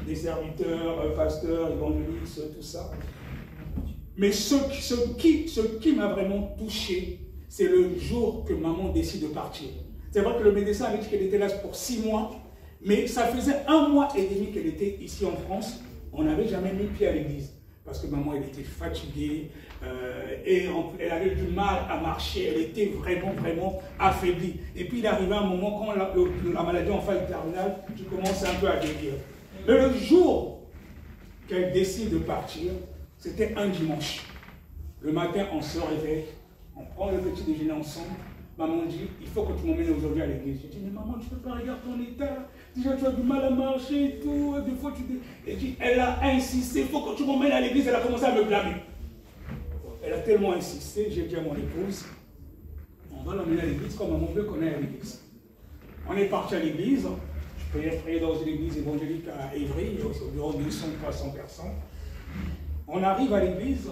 des serviteurs, pasteurs, évangélistes, tout ça. Mais ce qui m'a vraiment touché, c'est le jour que maman décide de partir. C'est vrai que le médecin avait dit qu'elle était là pour 6 mois, mais ça faisait 1 mois et demi qu'elle était ici en France. On n'avait jamais mis pied à l'église. Parce que maman, elle était fatiguée, et elle avait du mal à marcher, elle était vraiment affaiblie. Et puis il arrivait un moment, quand la maladie en phase terminale, tu commences un peu à guérir. Mais le jour qu'elle décide de partir, c'était un dimanche. Le matin, on se réveille, on prend le petit déjeuner ensemble. Maman dit, il faut que tu m'emmènes aujourd'hui à l'église. Je dis, mais maman, tu ne peux pas regarder ton état. Déjà, tu as du mal à marcher et tout. Et des fois, elle a insisté, il faut que tu m'emmènes à l'église. Elle a commencé à me blâmer. Elle a tellement insisté, j'ai dit à mon épouse, on va l'emmener à l'église comme maman veut qu'on aille à l'église. On est parti à l'église. Je peux prier dans une église évangélique à Évry, environ 200-300 personnes. On arrive à l'église.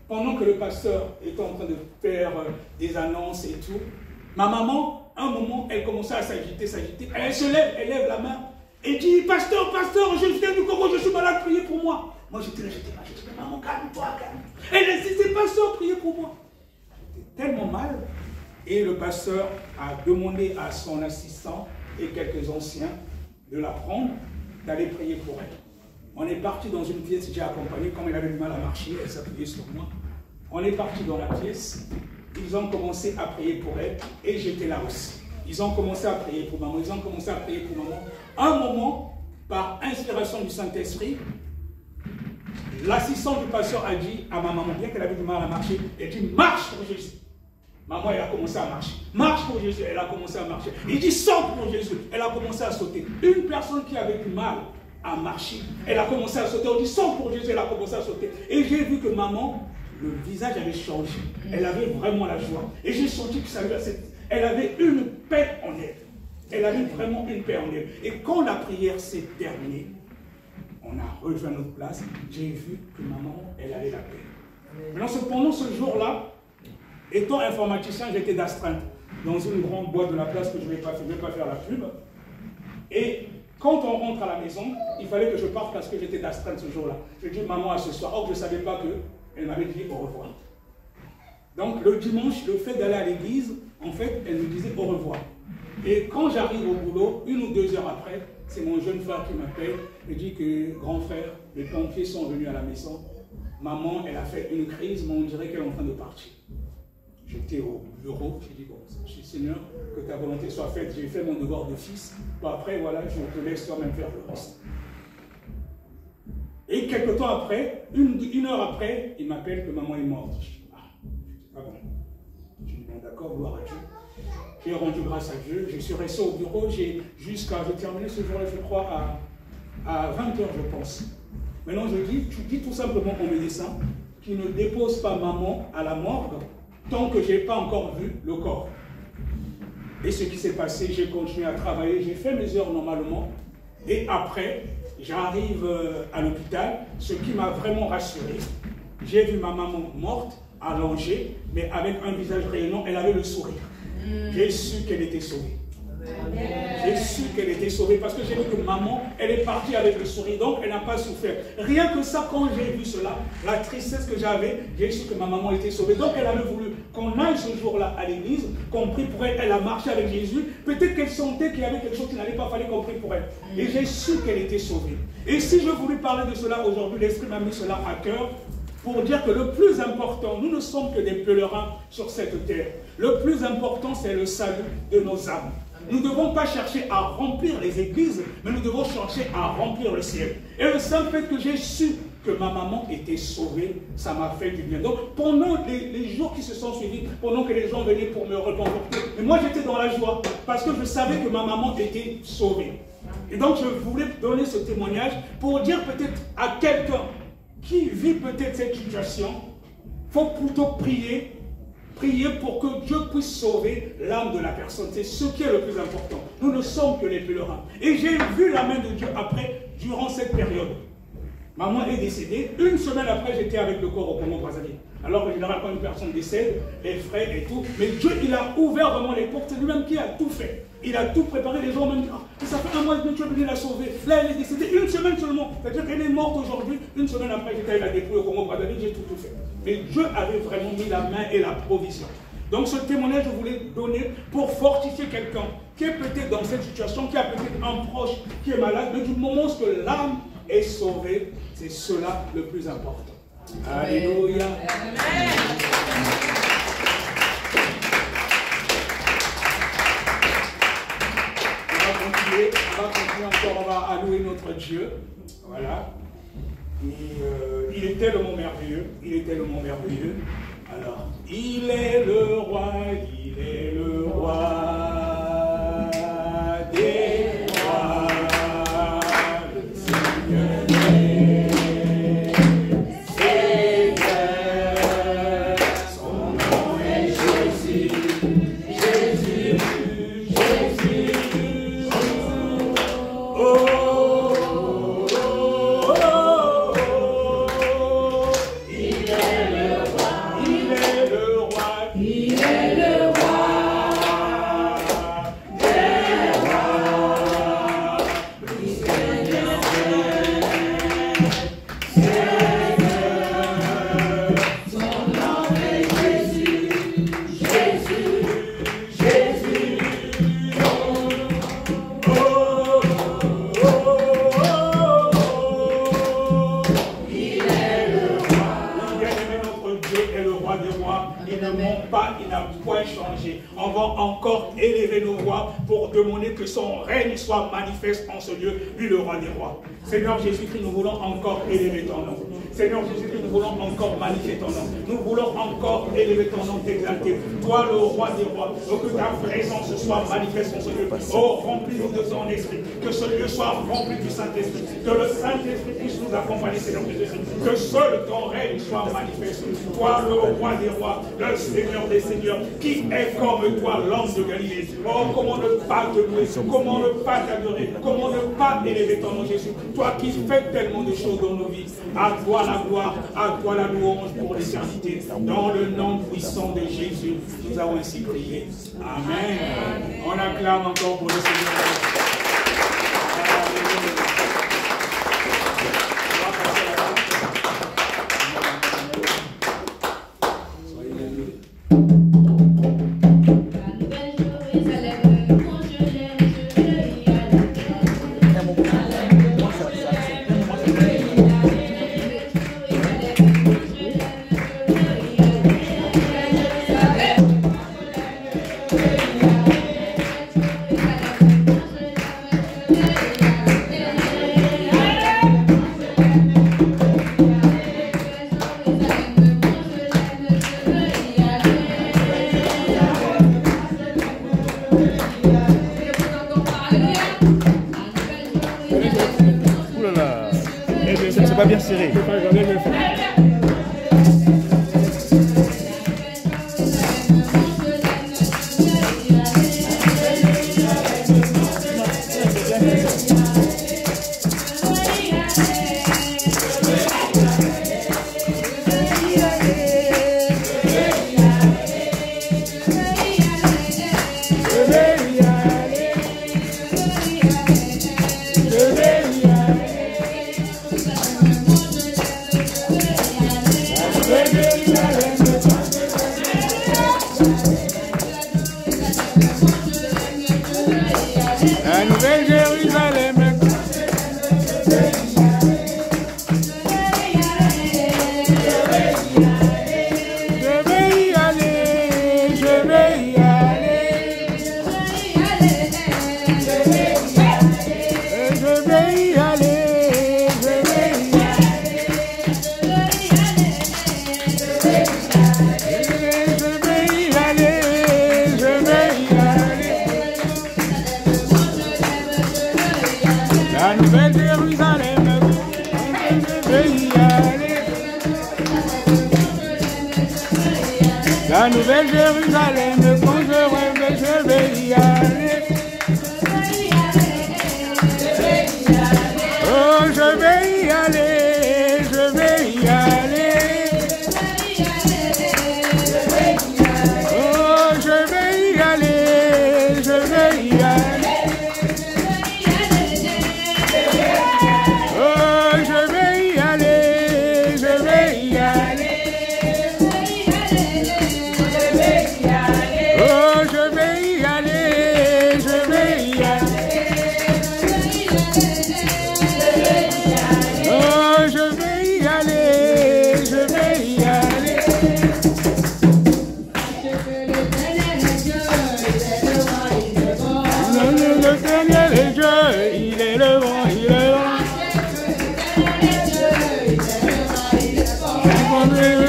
Pendant que le pasteur était en train de faire des annonces et tout, ma maman, à un moment, elle commençait à s'agiter. Elle se lève, elle lève la main et dit, pasteur, je viens du Congo, je suis malade, priez pour moi. Moi, j'étais là, maman, calme-toi. Elle insistait, pasteur, priez pour moi. J'étais tellement mal. Et le pasteur a demandé à son assistant et quelques anciens de la prendre, d'aller prier pour elle. On est parti dans une pièce, j'ai accompagné, comme elle avait du mal à marcher, elle s'appuyait sur moi. On est parti dans la pièce, ils ont commencé à prier pour elle, et j'étais là aussi. Ils ont commencé à prier pour maman, À un moment, par inspiration du Saint-Esprit, l'assistant du pasteur a dit à ma maman, bien qu'elle avait du mal à marcher, elle dit marche pour Jésus. Maman, elle a commencé à marcher. Marche pour Jésus, elle a commencé à marcher. Il dit saute pour Jésus, elle a commencé à sauter. Une personne qui avait du mal à marcher, elle a commencé à sauter. On dit saute pour Jésus, elle a commencé à sauter. Et j'ai vu que maman, le visage avait changé. Elle avait vraiment la joie. Et j'ai senti que ça lui a... Elle avait une paix en elle. Elle avait vraiment une paix en elle. Et quand la prière s'est terminée, on a rejoint notre place. J'ai vu que maman, elle avait la paix. Maintenant, pendant ce jour-là, étant informaticien, j'étais d'astreinte dans une grande boîte de la place que je ne vais pas faire la pub. Et quand on rentre à la maison, il fallait que je parte parce que j'étais d'astreinte ce jour-là. Je dis maman à ce soir. Or, je ne savais pas qu'elle m'avait dit au revoir. Donc, le dimanche, le fait d'aller à l'église, en fait, elle me disait au revoir. Et quand j'arrive au boulot, 1 ou 2 heures après, c'est mon jeune frère qui m'appelle et dit que, grand frère, les pompiers sont venus à la maison. Maman, elle a fait une crise, mais on dirait qu'elle est en train de partir. J'étais au bureau, j'ai dit, bon, Seigneur, que ta volonté soit faite, j'ai fait mon devoir de fils. Bon, après, voilà, je te laisse toi-même faire le reste. Et quelque temps après, une heure après, il m'appelle que maman est morte. Je dis, ah, c'est pas bon. Je dis, bon, d'accord, gloire à Dieu. J'ai rendu grâce à Dieu, je suis resté au bureau, j'ai terminé ce jour-là, je crois, à 20h, je pense. Maintenant, tu dis tout simplement au médecin qu'il ne dépose pas maman à la morgue tant que je n'ai pas encore vu le corps. Et ce qui s'est passé, j'ai continué à travailler, j'ai fait mes heures normalement. Et après, j'arrive à l'hôpital, ce qui m'a vraiment rassuré. J'ai vu ma maman morte, allongée, mais avec un visage rayonnant, elle avait le sourire. J'ai su qu'elle était sauvée. J'ai su qu'elle était sauvée parce que j'ai vu que maman, elle est partie avec le sourire, donc elle n'a pas souffert. Rien que ça, quand j'ai vu cela, la tristesse que j'avais, j'ai su que ma maman était sauvée. Donc elle avait voulu qu'on aille ce jour-là à l'église, qu'on prie pour elle. Elle a marché avec Jésus. Peut-être qu'elle sentait qu'il y avait quelque chose qui n'allait pas, falloir qu'on prie pour elle. Et j'ai su qu'elle était sauvée. Et si je voulais parler de cela aujourd'hui, l'Esprit m'a mis cela à cœur pour dire que le plus important, nous ne sommes que des pèlerins sur cette terre. Le plus important, c'est le salut de nos âmes. Nous ne devons pas chercher à remplir les églises, mais nous devons chercher à remplir le ciel. Et le simple fait que j'ai su que ma maman était sauvée, ça m'a fait du bien. Donc, pendant les jours qui se sont suivis, pendant que les gens venaient pour me reconforter, et moi j'étais dans la joie, parce que je savais que ma maman était sauvée. Et donc, je voulais donner ce témoignage pour dire peut-être à quelqu'un qui vit peut-être cette situation, il faut plutôt prier pour que Dieu puisse sauver l'âme de la personne. C'est ce qui est le plus important. Nous ne sommes que les pèlerins. Et j'ai vu la main de Dieu après, durant cette période. Maman est décédée. 1 semaine après, j'étais avec le corps au Congo-Brazzaville. Alors que généralement, quand une personne décède, les frais et tout. Mais Dieu, il a ouvert vraiment les portes. C'est lui-même qui a tout fait. Il a tout préparé. Les gens ont même dit, ah, ça fait 1 mois que Dieu est venu la sauver. Là, elle est décédée 1 semaine seulement. C'est-à-dire qu'elle est morte aujourd'hui. 1 semaine après, j'étais avec la dépouille au Congo-Brazzaville. J'ai tout fait. Mais Dieu avait vraiment mis la main et la provision. Donc ce témoignage, je voulais donner pour fortifier quelqu'un qui est peut-être dans cette situation, qui a peut-être un proche qui est malade, mais du moment où l'âme est sauvée, c'est cela le plus important. Alléluia. On va continuer encore, on va allouer notre Dieu. Voilà. Et, il est tellement merveilleux, il est tellement merveilleux. Alors, il est le roi des rois, le Seigneur des seigneurs. Son nom est Jésus, Jésus, Jésus, Jésus. Oh. Il est le roi. croix pour demander que son règne soit manifeste en ce lieu, lui le roi des rois. Seigneur Jésus-Christ, nous voulons encore élever ton nom. Seigneur Jésus-Christ, nous voulons encore magnifier ton nom. Nous voulons encore élever ton nom, t'exalter. Toi, le roi des rois, que ta présence soit manifeste en ce lieu. Oh, remplis-nous de ton esprit. Que ce lieu soit rempli du Saint-Esprit. Que le Saint-Esprit puisse nous accompagner, Seigneur Jésus-Christ. Que seul ton règne soit manifeste. Toi, le roi des rois, le Seigneur des seigneurs, qui est comme toi, l'homme de Galilée. Oh, comment ne pas te louer, comment ne pas t'adorer, comment ne pas élever ton nom, Jésus. Toi qui fais tellement de choses dans nos vies. À toi la gloire, à toi la louange pour l'éternité. Dans le nom puissant de Jésus, nous avons ainsi prié. Amen. On acclame encore pour le Seigneur. Pas bien serré. La nouvelle Jérusalem, quand je rêve, je vais y aller. Oh, je vais y aller, je vais y aller. Oh, je vais y aller, je vais y aller. Oh, je vais y aller, je vais y aller.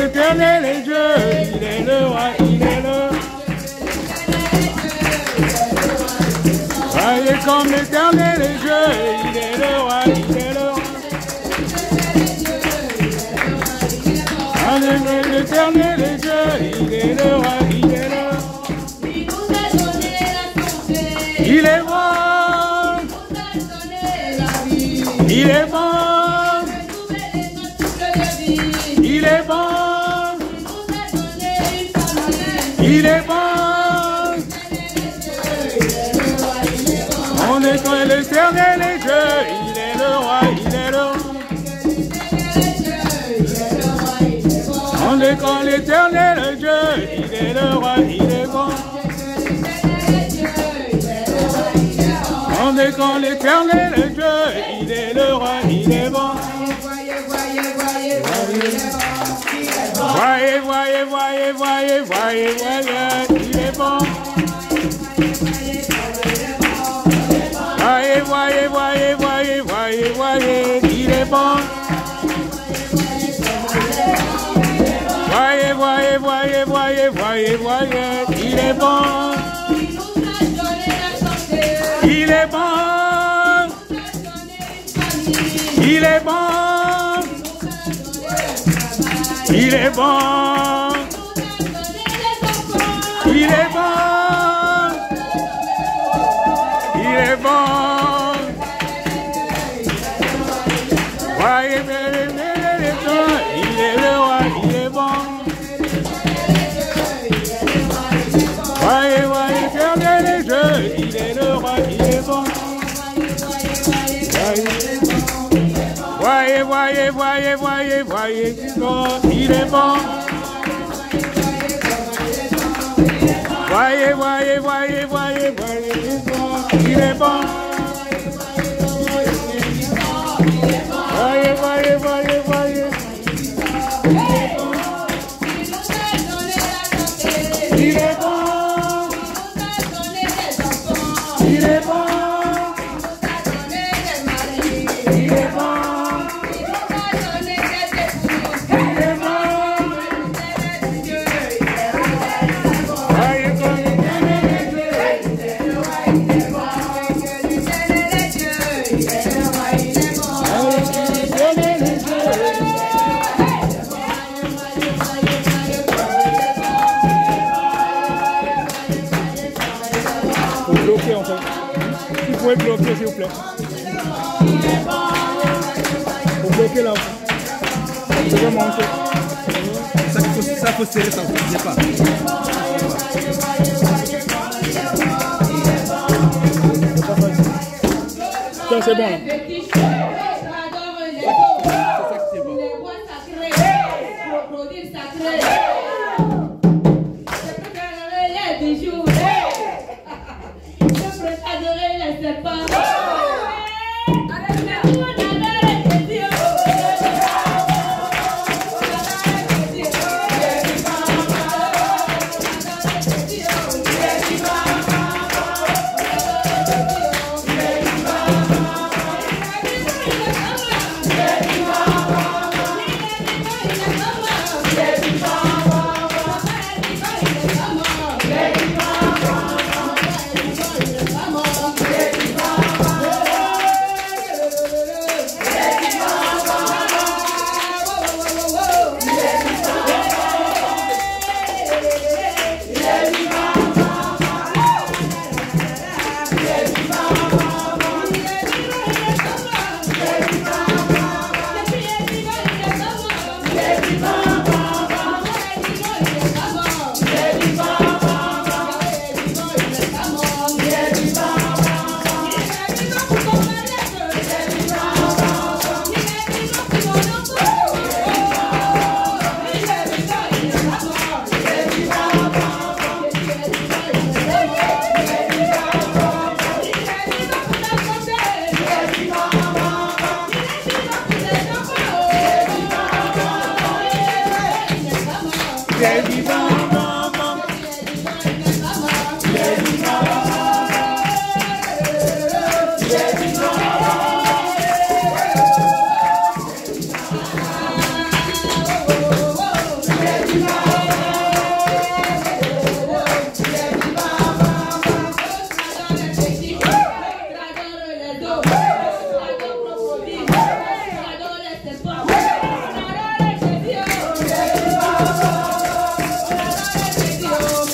L'éternel est Dieu, il est le roi, il est le. Voyez comme l'éternel est Dieu, il est le roi, il est le roi. Voyez l'éternel est Dieu, il est le roi, il est le roi. Il nous a donné la santé. Il est bon. Il nous a donné la vie. Il est bon. Il est bon. Il est bon. On est quand l'éternel est Dieu, il est le roi, il est le roi. On est quand l'éternel est Dieu, il est le roi, il est bon. On est quand l'éternel est Dieu, il est le roi, il est bon. Voyez, voyez, voyez, voyez, voyez, voyez, il est bon. voyez, voyez, il est bon. Voyez, voyez, voyez, voyez, voyez, voyez, il est bon. Il est bon. Il est bon. Il est bon. Il est bon. Il est bon. Voyez, il est le roi, il est bon. Voyez, voyez, fermez les jeux, il est le roi, il est bon. Voyez, voyez, voyez, voyez, voyez, il est bon. Voyez, voyez, voyez, voyez, voyez, il est bon. Voyez, voyez, voyez, voyez. Il est bon. Il est bon. Il est bon. Bloquer en fait. Vous pouvez bloquer s'il vous plaît. Vous bloquez là. Je vais monter. Ça faut serrer, ça ne faut pas. Tiens, c'est bon là.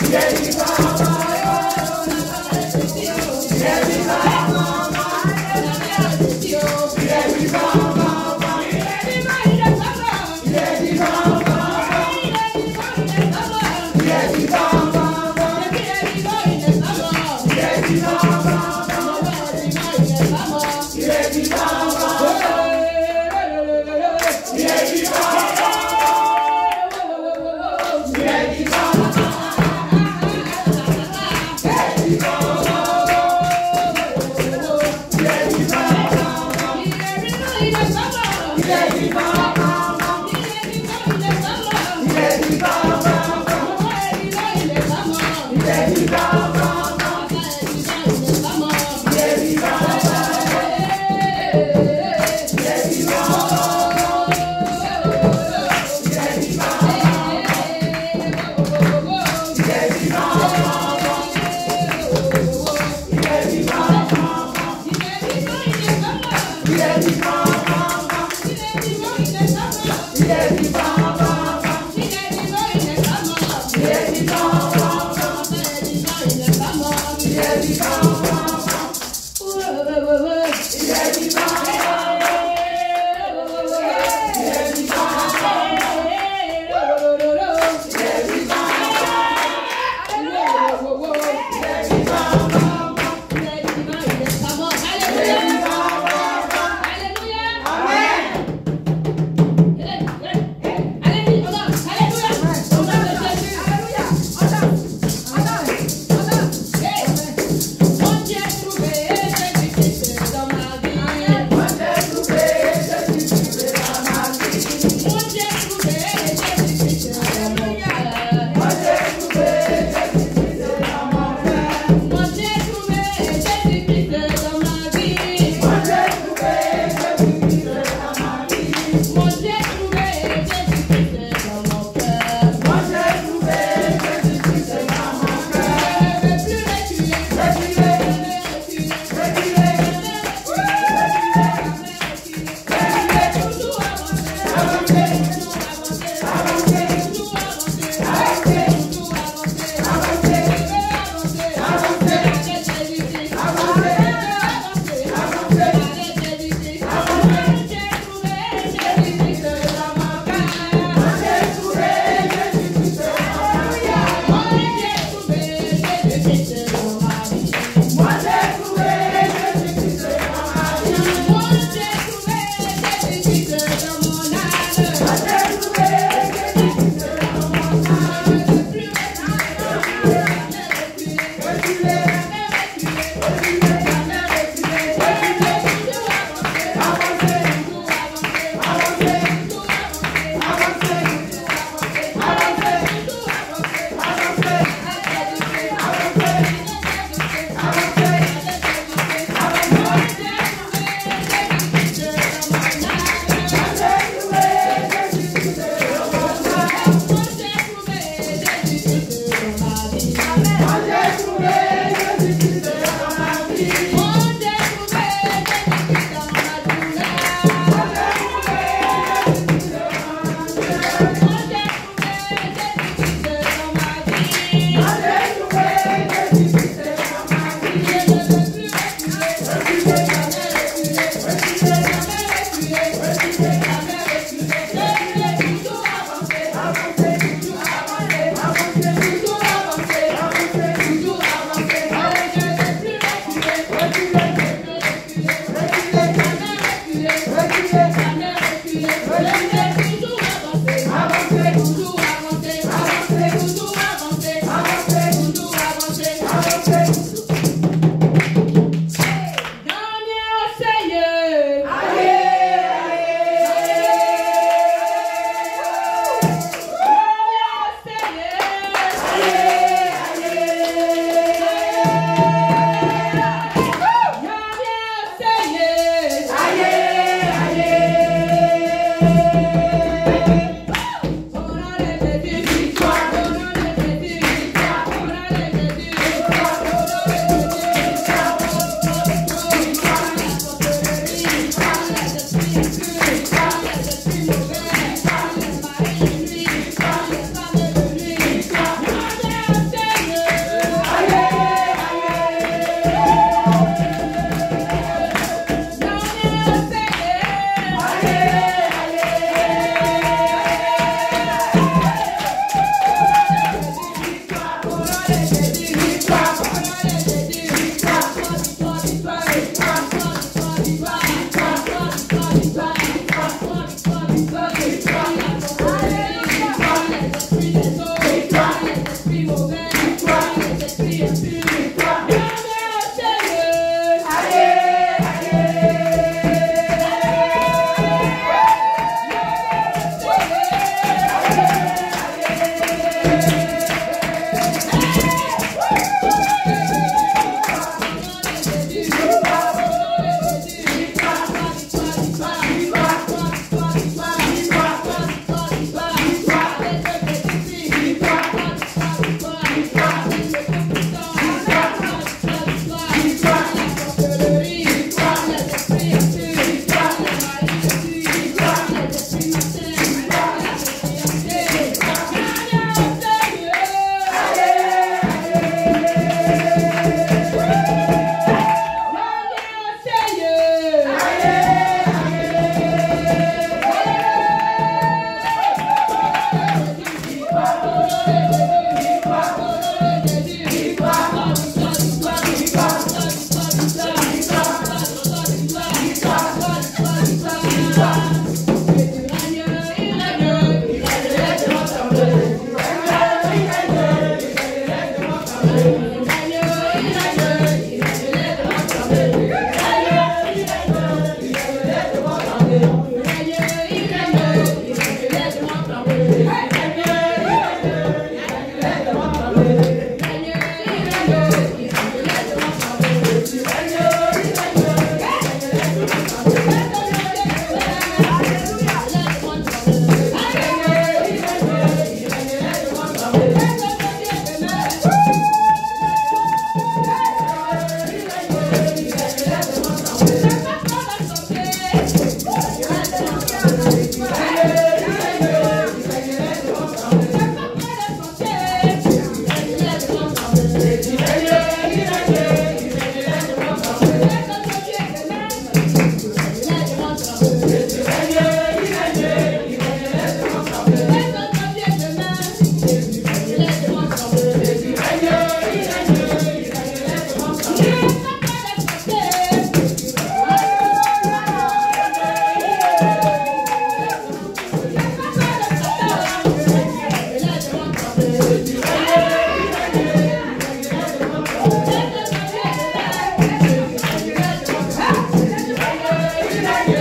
Hey!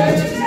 Yeah.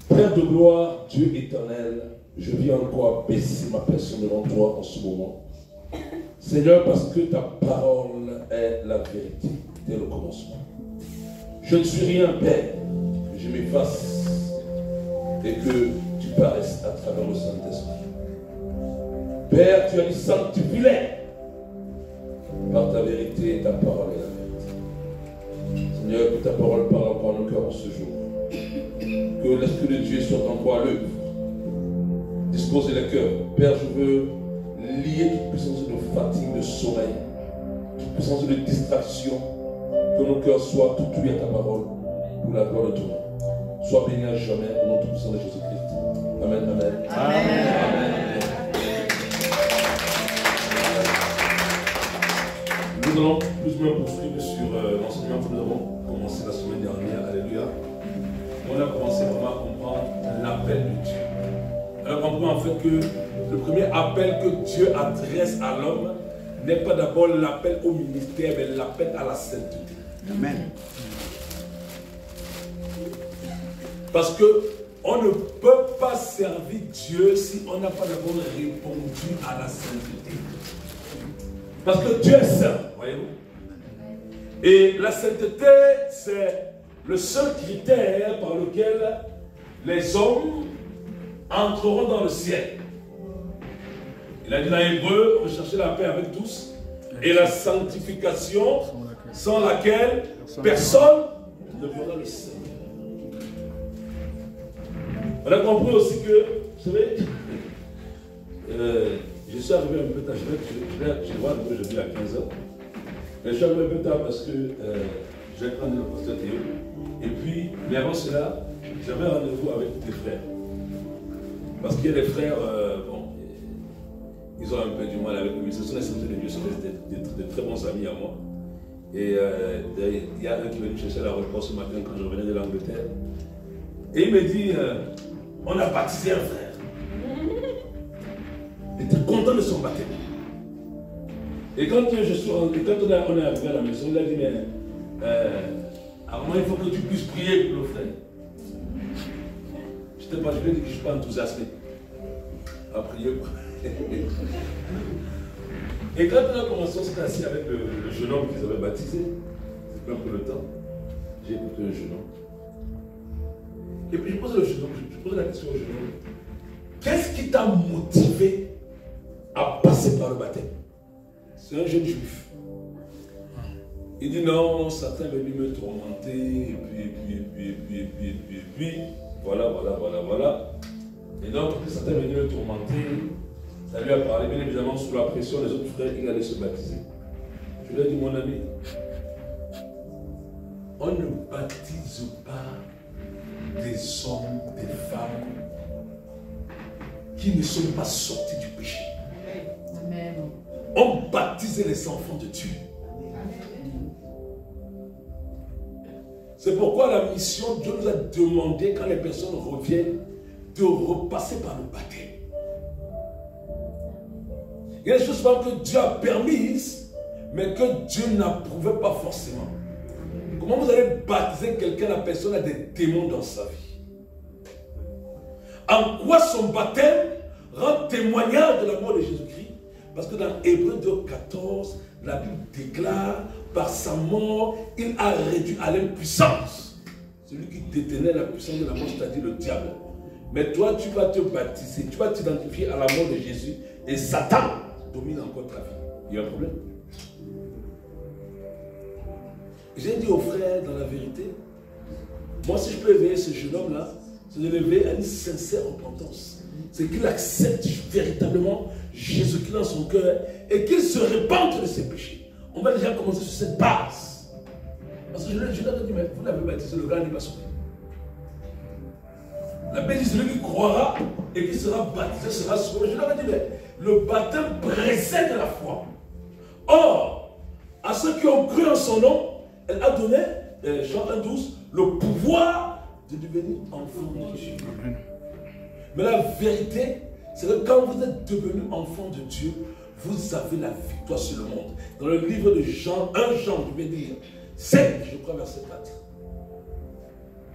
Père de gloire, Dieu éternel, je viens encore baisser ma personne devant toi en ce moment. Seigneur, parce que ta parole est la vérité dès le commencement. Je ne suis rien, Père, que je m'efface et que tu paraisses à travers le Saint-Esprit. Père, tu as dit sanctifie-les par ta vérité et ta parole est la vérité. Seigneur, que ta parole parle encore à nos cœurs en ce jour. Que l'Esprit de Dieu soit encore à l'œuvre. Disposez les cœurs. Père, je veux lier toute puissance de fatigue, de sommeil, toute puissance de distraction. Que nos cœurs soient tout ouïs à ta parole pour la gloire de ton nom. Sois béni à jamais au nom tout-puissant de Jésus-Christ. Amen, amen. Amen. Amen. Nous allons plus ou moins poursuivre sur l'enseignement que nous avons commencé la semaine dernière. Alléluia. On a commencé vraiment à comprendre l'appel de Dieu. On a compris en fait que le premier appel que Dieu adresse à l'homme n'est pas d'abord l'appel au ministère, mais l'appel à la sainteté. Amen. Parce qu'on ne peut pas servir Dieu si on n'a pas d'abord répondu à la sainteté. Parce que Dieu est saint, voyez-vous. Et la sainteté, c'est le seul critère par lequel les hommes entreront dans le ciel. Il a dit dans Hébreu, recherchez la paix avec tous et la sanctification sans laquelle personne ne verra le Seigneur. On a compris aussi que, vous savez, je suis arrivé un peu tard, je vois que je vis à 15 ans, mais je suis arrivé un peu tard parce que j'ai pris le pasteur Théo, et puis, mais avant cela, j'avais un rendez-vous avec des frères. Parce qu'il y a des frères, bon, ils ont un peu du mal avec lui, ce sont les saints de Dieu, ce sont des très bons amis à moi. Et il y a un qui est venu chercher la l'aéroport ce matin quand je revenais de l'Angleterre. Et il me dit, on a baptisé un frère. Il était content de son baptême. Et quand on est arrivé à la maison, il a dit, mais à moi il faut que tu puisses prier pour le frère. Je lui ai dit que je ne suis pas enthousiasmé à prier. Et quand on a commencé, on s'est assis avec le jeune homme qu'ils avaient baptisé. C'était un peu le temps. J'ai écouté le jeune homme. Et puis je posais la question au jeune homme. Qu'est-ce qui t'a motivé à passer par le baptême? C'est un jeune juif. Il dit non, Satan est venu me tourmenter, et puis, voilà. Et donc, quand Satan est venu me tourmenter, ça lui a parlé, bien évidemment, sous la pression des autres frères, il allait se baptiser. Je lui ai dit, mon ami, on ne baptise pas des hommes, des femmes qui ne sont pas sortis du péché. Amen. On baptise les enfants de Dieu. C'est pourquoi la mission, Dieu nous a demandé, quand les personnes reviennent, de repasser par le baptême. Il y a des choses que Dieu a permises, mais que Dieu n'approuvait pas forcément. Comment vous allez baptiser quelqu'un, la personne a des démons dans sa vie? En quoi son baptême rend témoignage de l'amour de Jésus-Christ? Parce que dans Hébreu 2,14, la Bible déclare, par sa mort, il a réduit à l'impuissance celui qui détenait la puissance de la mort, c'est-à-dire le diable. Mais toi, tu vas te baptiser, tu vas t'identifier à la mort de Jésus, et Satan domine encore ta vie. Il y a un problème. J'ai dit aux frères, dans la vérité, moi, si je peux éveiller ce jeune homme-là, c'est de l'éveiller à une sincère repentance. C'est qu'il accepte véritablement Jésus-Christ dans son cœur et qu'il se répande de ses péchés. On va déjà commencer sur cette base. Parce que je leur ai dit, mais vous l'avez baptisé, le gars n'est pas sauvé. La Bible dit, celui qui croira et qui sera baptisé sera sauvé. Je leur ai dit, mais le baptême précède la foi. Or, à ceux qui ont cru en son nom, elle a donné, Jean 1,12, le pouvoir de devenir enfant de Dieu. Mais la vérité, c'est que quand vous êtes devenu enfant de Dieu, vous avez la victoire sur le monde. Dans le livre de Jean, 1 Jean, je vais dire, 7, je crois, verset 4.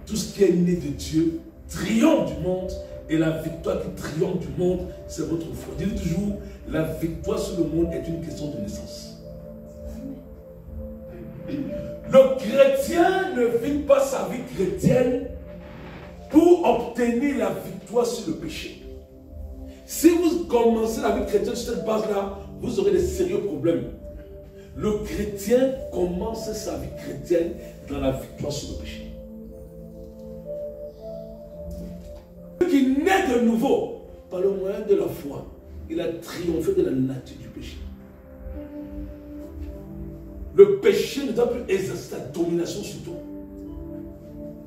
Tout ce qui est né de Dieu triomphe du monde, Et la victoire qui triomphe du monde, c'est votre foi. Je dis toujours, la victoire sur le monde est une question de naissance. Le chrétien ne vit pas sa vie chrétienne pour obtenir la victoire sur le péché. Si vous commencez la vie chrétienne sur cette base-là, vous aurez des sérieux problèmes. Le chrétien commence sa vie chrétienne dans la victoire sur le péché. Qui naît de nouveau par le moyen de la foi, il a triomphé de la nature du péché. Le péché ne doit plus exercer sa domination sur toi.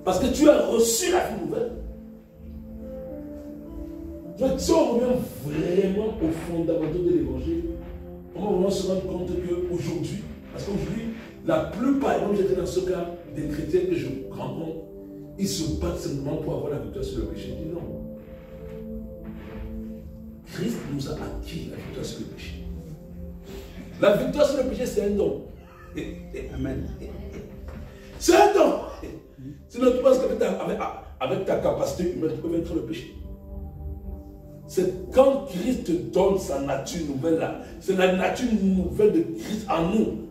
Parce que tu as reçu la vie nouvelle. Donc, si on revient vraiment aux fondamentaux de l'évangile, on va vraiment se rendre compte qu'aujourd'hui, parce qu'aujourd'hui, la plupart, comme j'étais dans ce cas, des chrétiens que je rencontre, ils se battent simplement pour avoir la victoire sur le péché. Je dis non. Christ nous a acquis la victoire sur le péché. La victoire sur le péché, c'est un don. Amen. C'est un don. Sinon, tu penses qu'avec ta capacité humaine, tu peux vaincre le péché. C'est quand Christ te donne sa nature nouvelle là. C'est la nature nouvelle de Christ en nous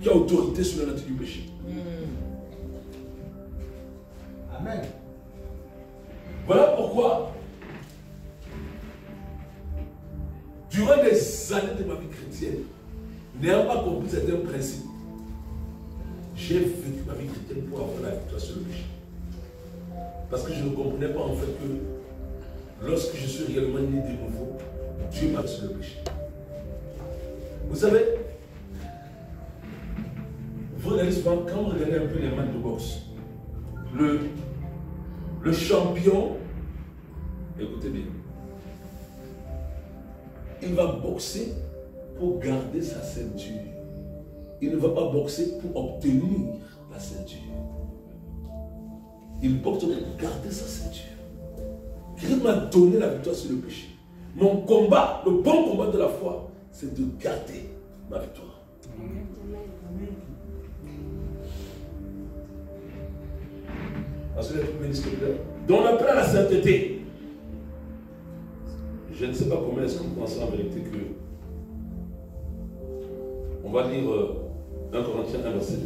qui a autorité sur la nature du péché. Amen. Voilà pourquoi, durant des années de ma vie chrétienne, n'ayant pas compris certains principes, j'ai vécu ma vie chrétienne pour avoir la victoire sur le péché. Parce que je ne comprenais pas en fait que lorsque je suis réellement né de nouveau, Dieu m'a sur le péché. Vous savez, vous regardez souvent, quand vous regardez un peu les matchs de boxe, le champion, écoutez bien, il va boxer pour garder sa ceinture. Il ne va pas boxer pour obtenir la ceinture. Il boxe pour garder sa ceinture. Christ m'a donné la victoire sur le péché. Mon combat, le bon combat de la foi, c'est de garder ma victoire. Donc on appelle à la sainteté. Je ne sais pas combien est-ce que vous pensez en vérité que on va lire 1 Corinthiens 1 verset 2.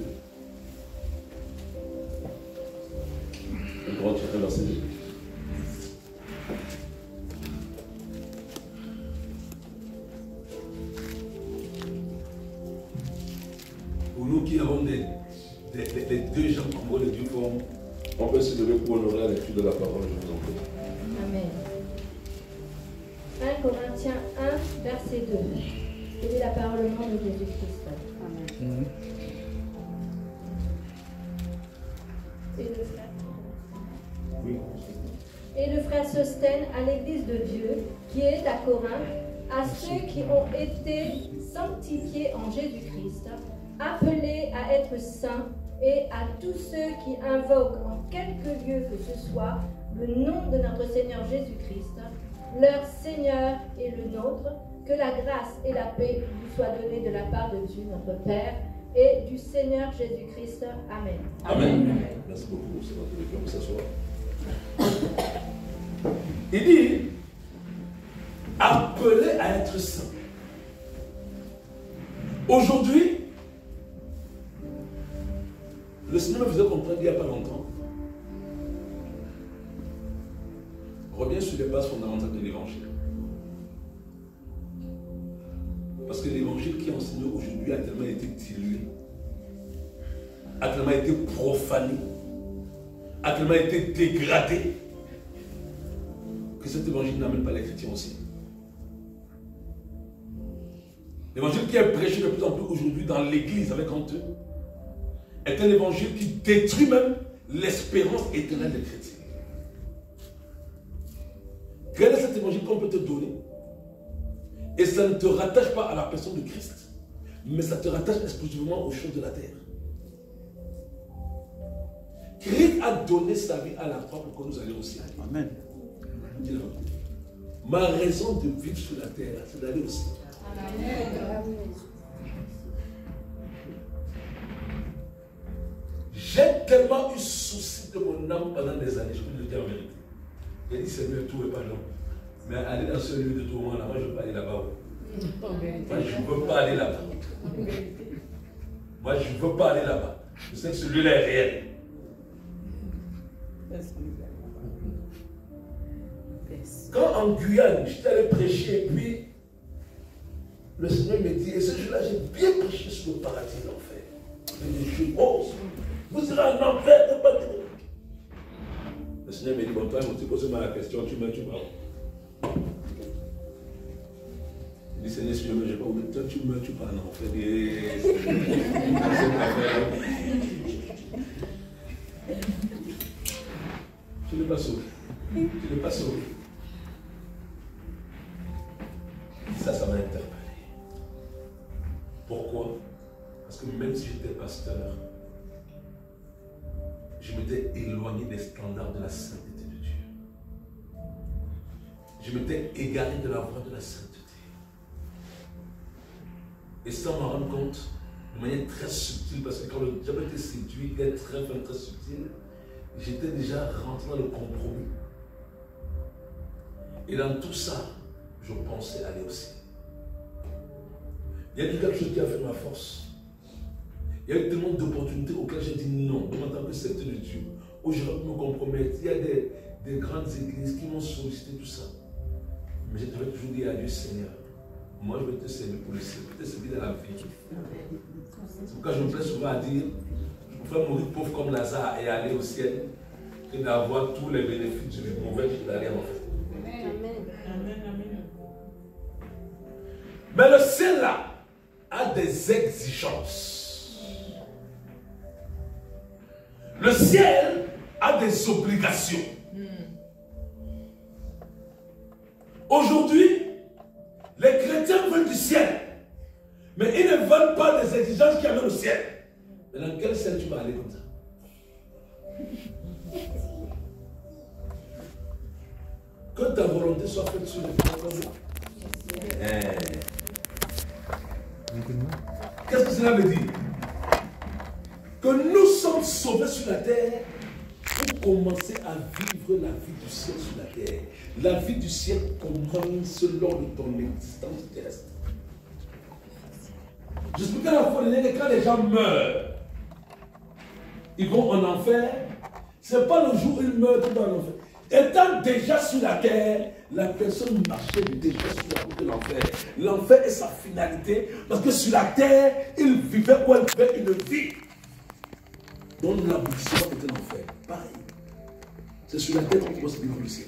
1 Corinthiens 1 verset 2. Pour nous qui avons les deux jambes en mode de forme, on peut se lever pour honorer la lecture de la parole. Je vous en prie. Amen. 1 Corinthiens 1, verset 2. Quelle est la parole au nom de Jésus-Christ. Amen. Et le frère. Oui. Et le frère Sostène à l'église de Dieu qui est à Corinthe, à ceux qui ont été sanctifiés en Jésus-Christ, appelés à être saints, et à tous ceux qui invoquent en quelque lieu que ce soit le nom de notre Seigneur Jésus-Christ, leur Seigneur et le nôtre, que la grâce et la paix vous soient données de la part de Dieu notre Père et du Seigneur Jésus-Christ. Amen. Amen. Merci beaucoup. C'est notre religion. S'asseoir. Il dit appelé à être saint. Aujourd'hui, le Seigneur me faisait comprendre il n'y a pas longtemps. Reviens sur les bases fondamentales de l'évangile. Parce que l'évangile qui est enseigné aujourd'hui a tellement été dilué, a tellement été profané, a tellement été dégradé, que cet évangile n'amène pas les chrétiens aussi. L'évangile qui est prêché de plus en plus aujourd'hui dans l'église avec eux est un évangile qui détruit même l'espérance éternelle des chrétiens. Quel est cet évangile qu'on peut te donner? Et ça ne te rattache pas à la personne de Christ, mais ça te rattache exclusivement aux choses de la terre. Christ a donné sa vie à la croix pour que nous allions au ciel. Amen. Ma raison de vivre sur la terre, c'est d'aller au ciel. Amen. J'ai tellement eu souci de mon âme pendant des années, je peux le dire en vérité. J'ai dit Seigneur, tout n'est pas long. Mais aller dans ce lieu de tourment là, moi je ne veux pas aller là-bas. Moi je ne veux pas aller là-bas. Moi je ne veux pas aller là-bas. Je sais que celui-là est réel. Quand en Guyane, j'étais allé prêcher et puis le Seigneur me dit, et ce jour-là j'ai bien prêché sur le paradis et l'enfer. Et des choses grosses. Vous serez en enfer, ne pas dire. Le Seigneur me dit, bon toi, tu poses-moi la question, tu meurs, tu meurs. Il dit, Seigneur, si je ne meurs pas, toi tu meurs, tu pars en enfer. Tu n'es pas sauvé. Tu n'es pas sauvé. Ça m'a interpellé. Pourquoi? Parce que même si j'étais pasteur, je m'étais éloigné des standards de la sainteté de Dieu. Je m'étais égaré de la voie de la sainteté. Et sans m'en rendre compte, de manière très subtile, parce que quand le diable était séduit, il est très fin, très subtil, j'étais déjà rentré dans le compromis. Et dans tout ça, je pensais aller au ciel. Il y a quelque chose qui a fait ma force. Il y a eu tellement d'opportunités auxquelles j'ai dit non, en tant que secteur de Dieu, où je me compromettre. Il y a des grandes églises qui m'ont sollicité tout ça. Mais j'ai toujours dit à Dieu, Seigneur, moi je vais te servir pour le ciel, je vais te servir dans la vie. C'est pourquoi je me plais souvent à dire, je préfère mourir pauvre comme Lazare et aller au ciel, que d'avoir tous les bénéfices du mauvais qui n'arrivent en fait. Mais le ciel là a des exigences. Le ciel a des obligations. Aujourd'hui, les chrétiens veulent du ciel, mais ils ne veulent pas des exigences qui amènent au ciel. Mais dans quel ciel tu vas aller comme ça? Que ta volonté soit faite sur le terrain. Qu'est-ce que cela veut dire? Que nous sommes sauvés sur la terre pour commencer à vivre la vie du ciel sur la terre. La vie du ciel commence lors de ton existence terrestre. J'expliquais la fois dernière que quand les gens meurent, ils vont en enfer. Ce n'est pas le jour où ils meurent qu'ils vont en enfer. Étant déjà sur la terre, la personne marchait déjà sur la route de l'enfer. L'enfer est sa finalité parce que sur la terre, il vivait ou elle vivait une vie dont l'aboutissement était l'enfer. Pareil. C'est sur la terre qu'on peut se vivre le ciel.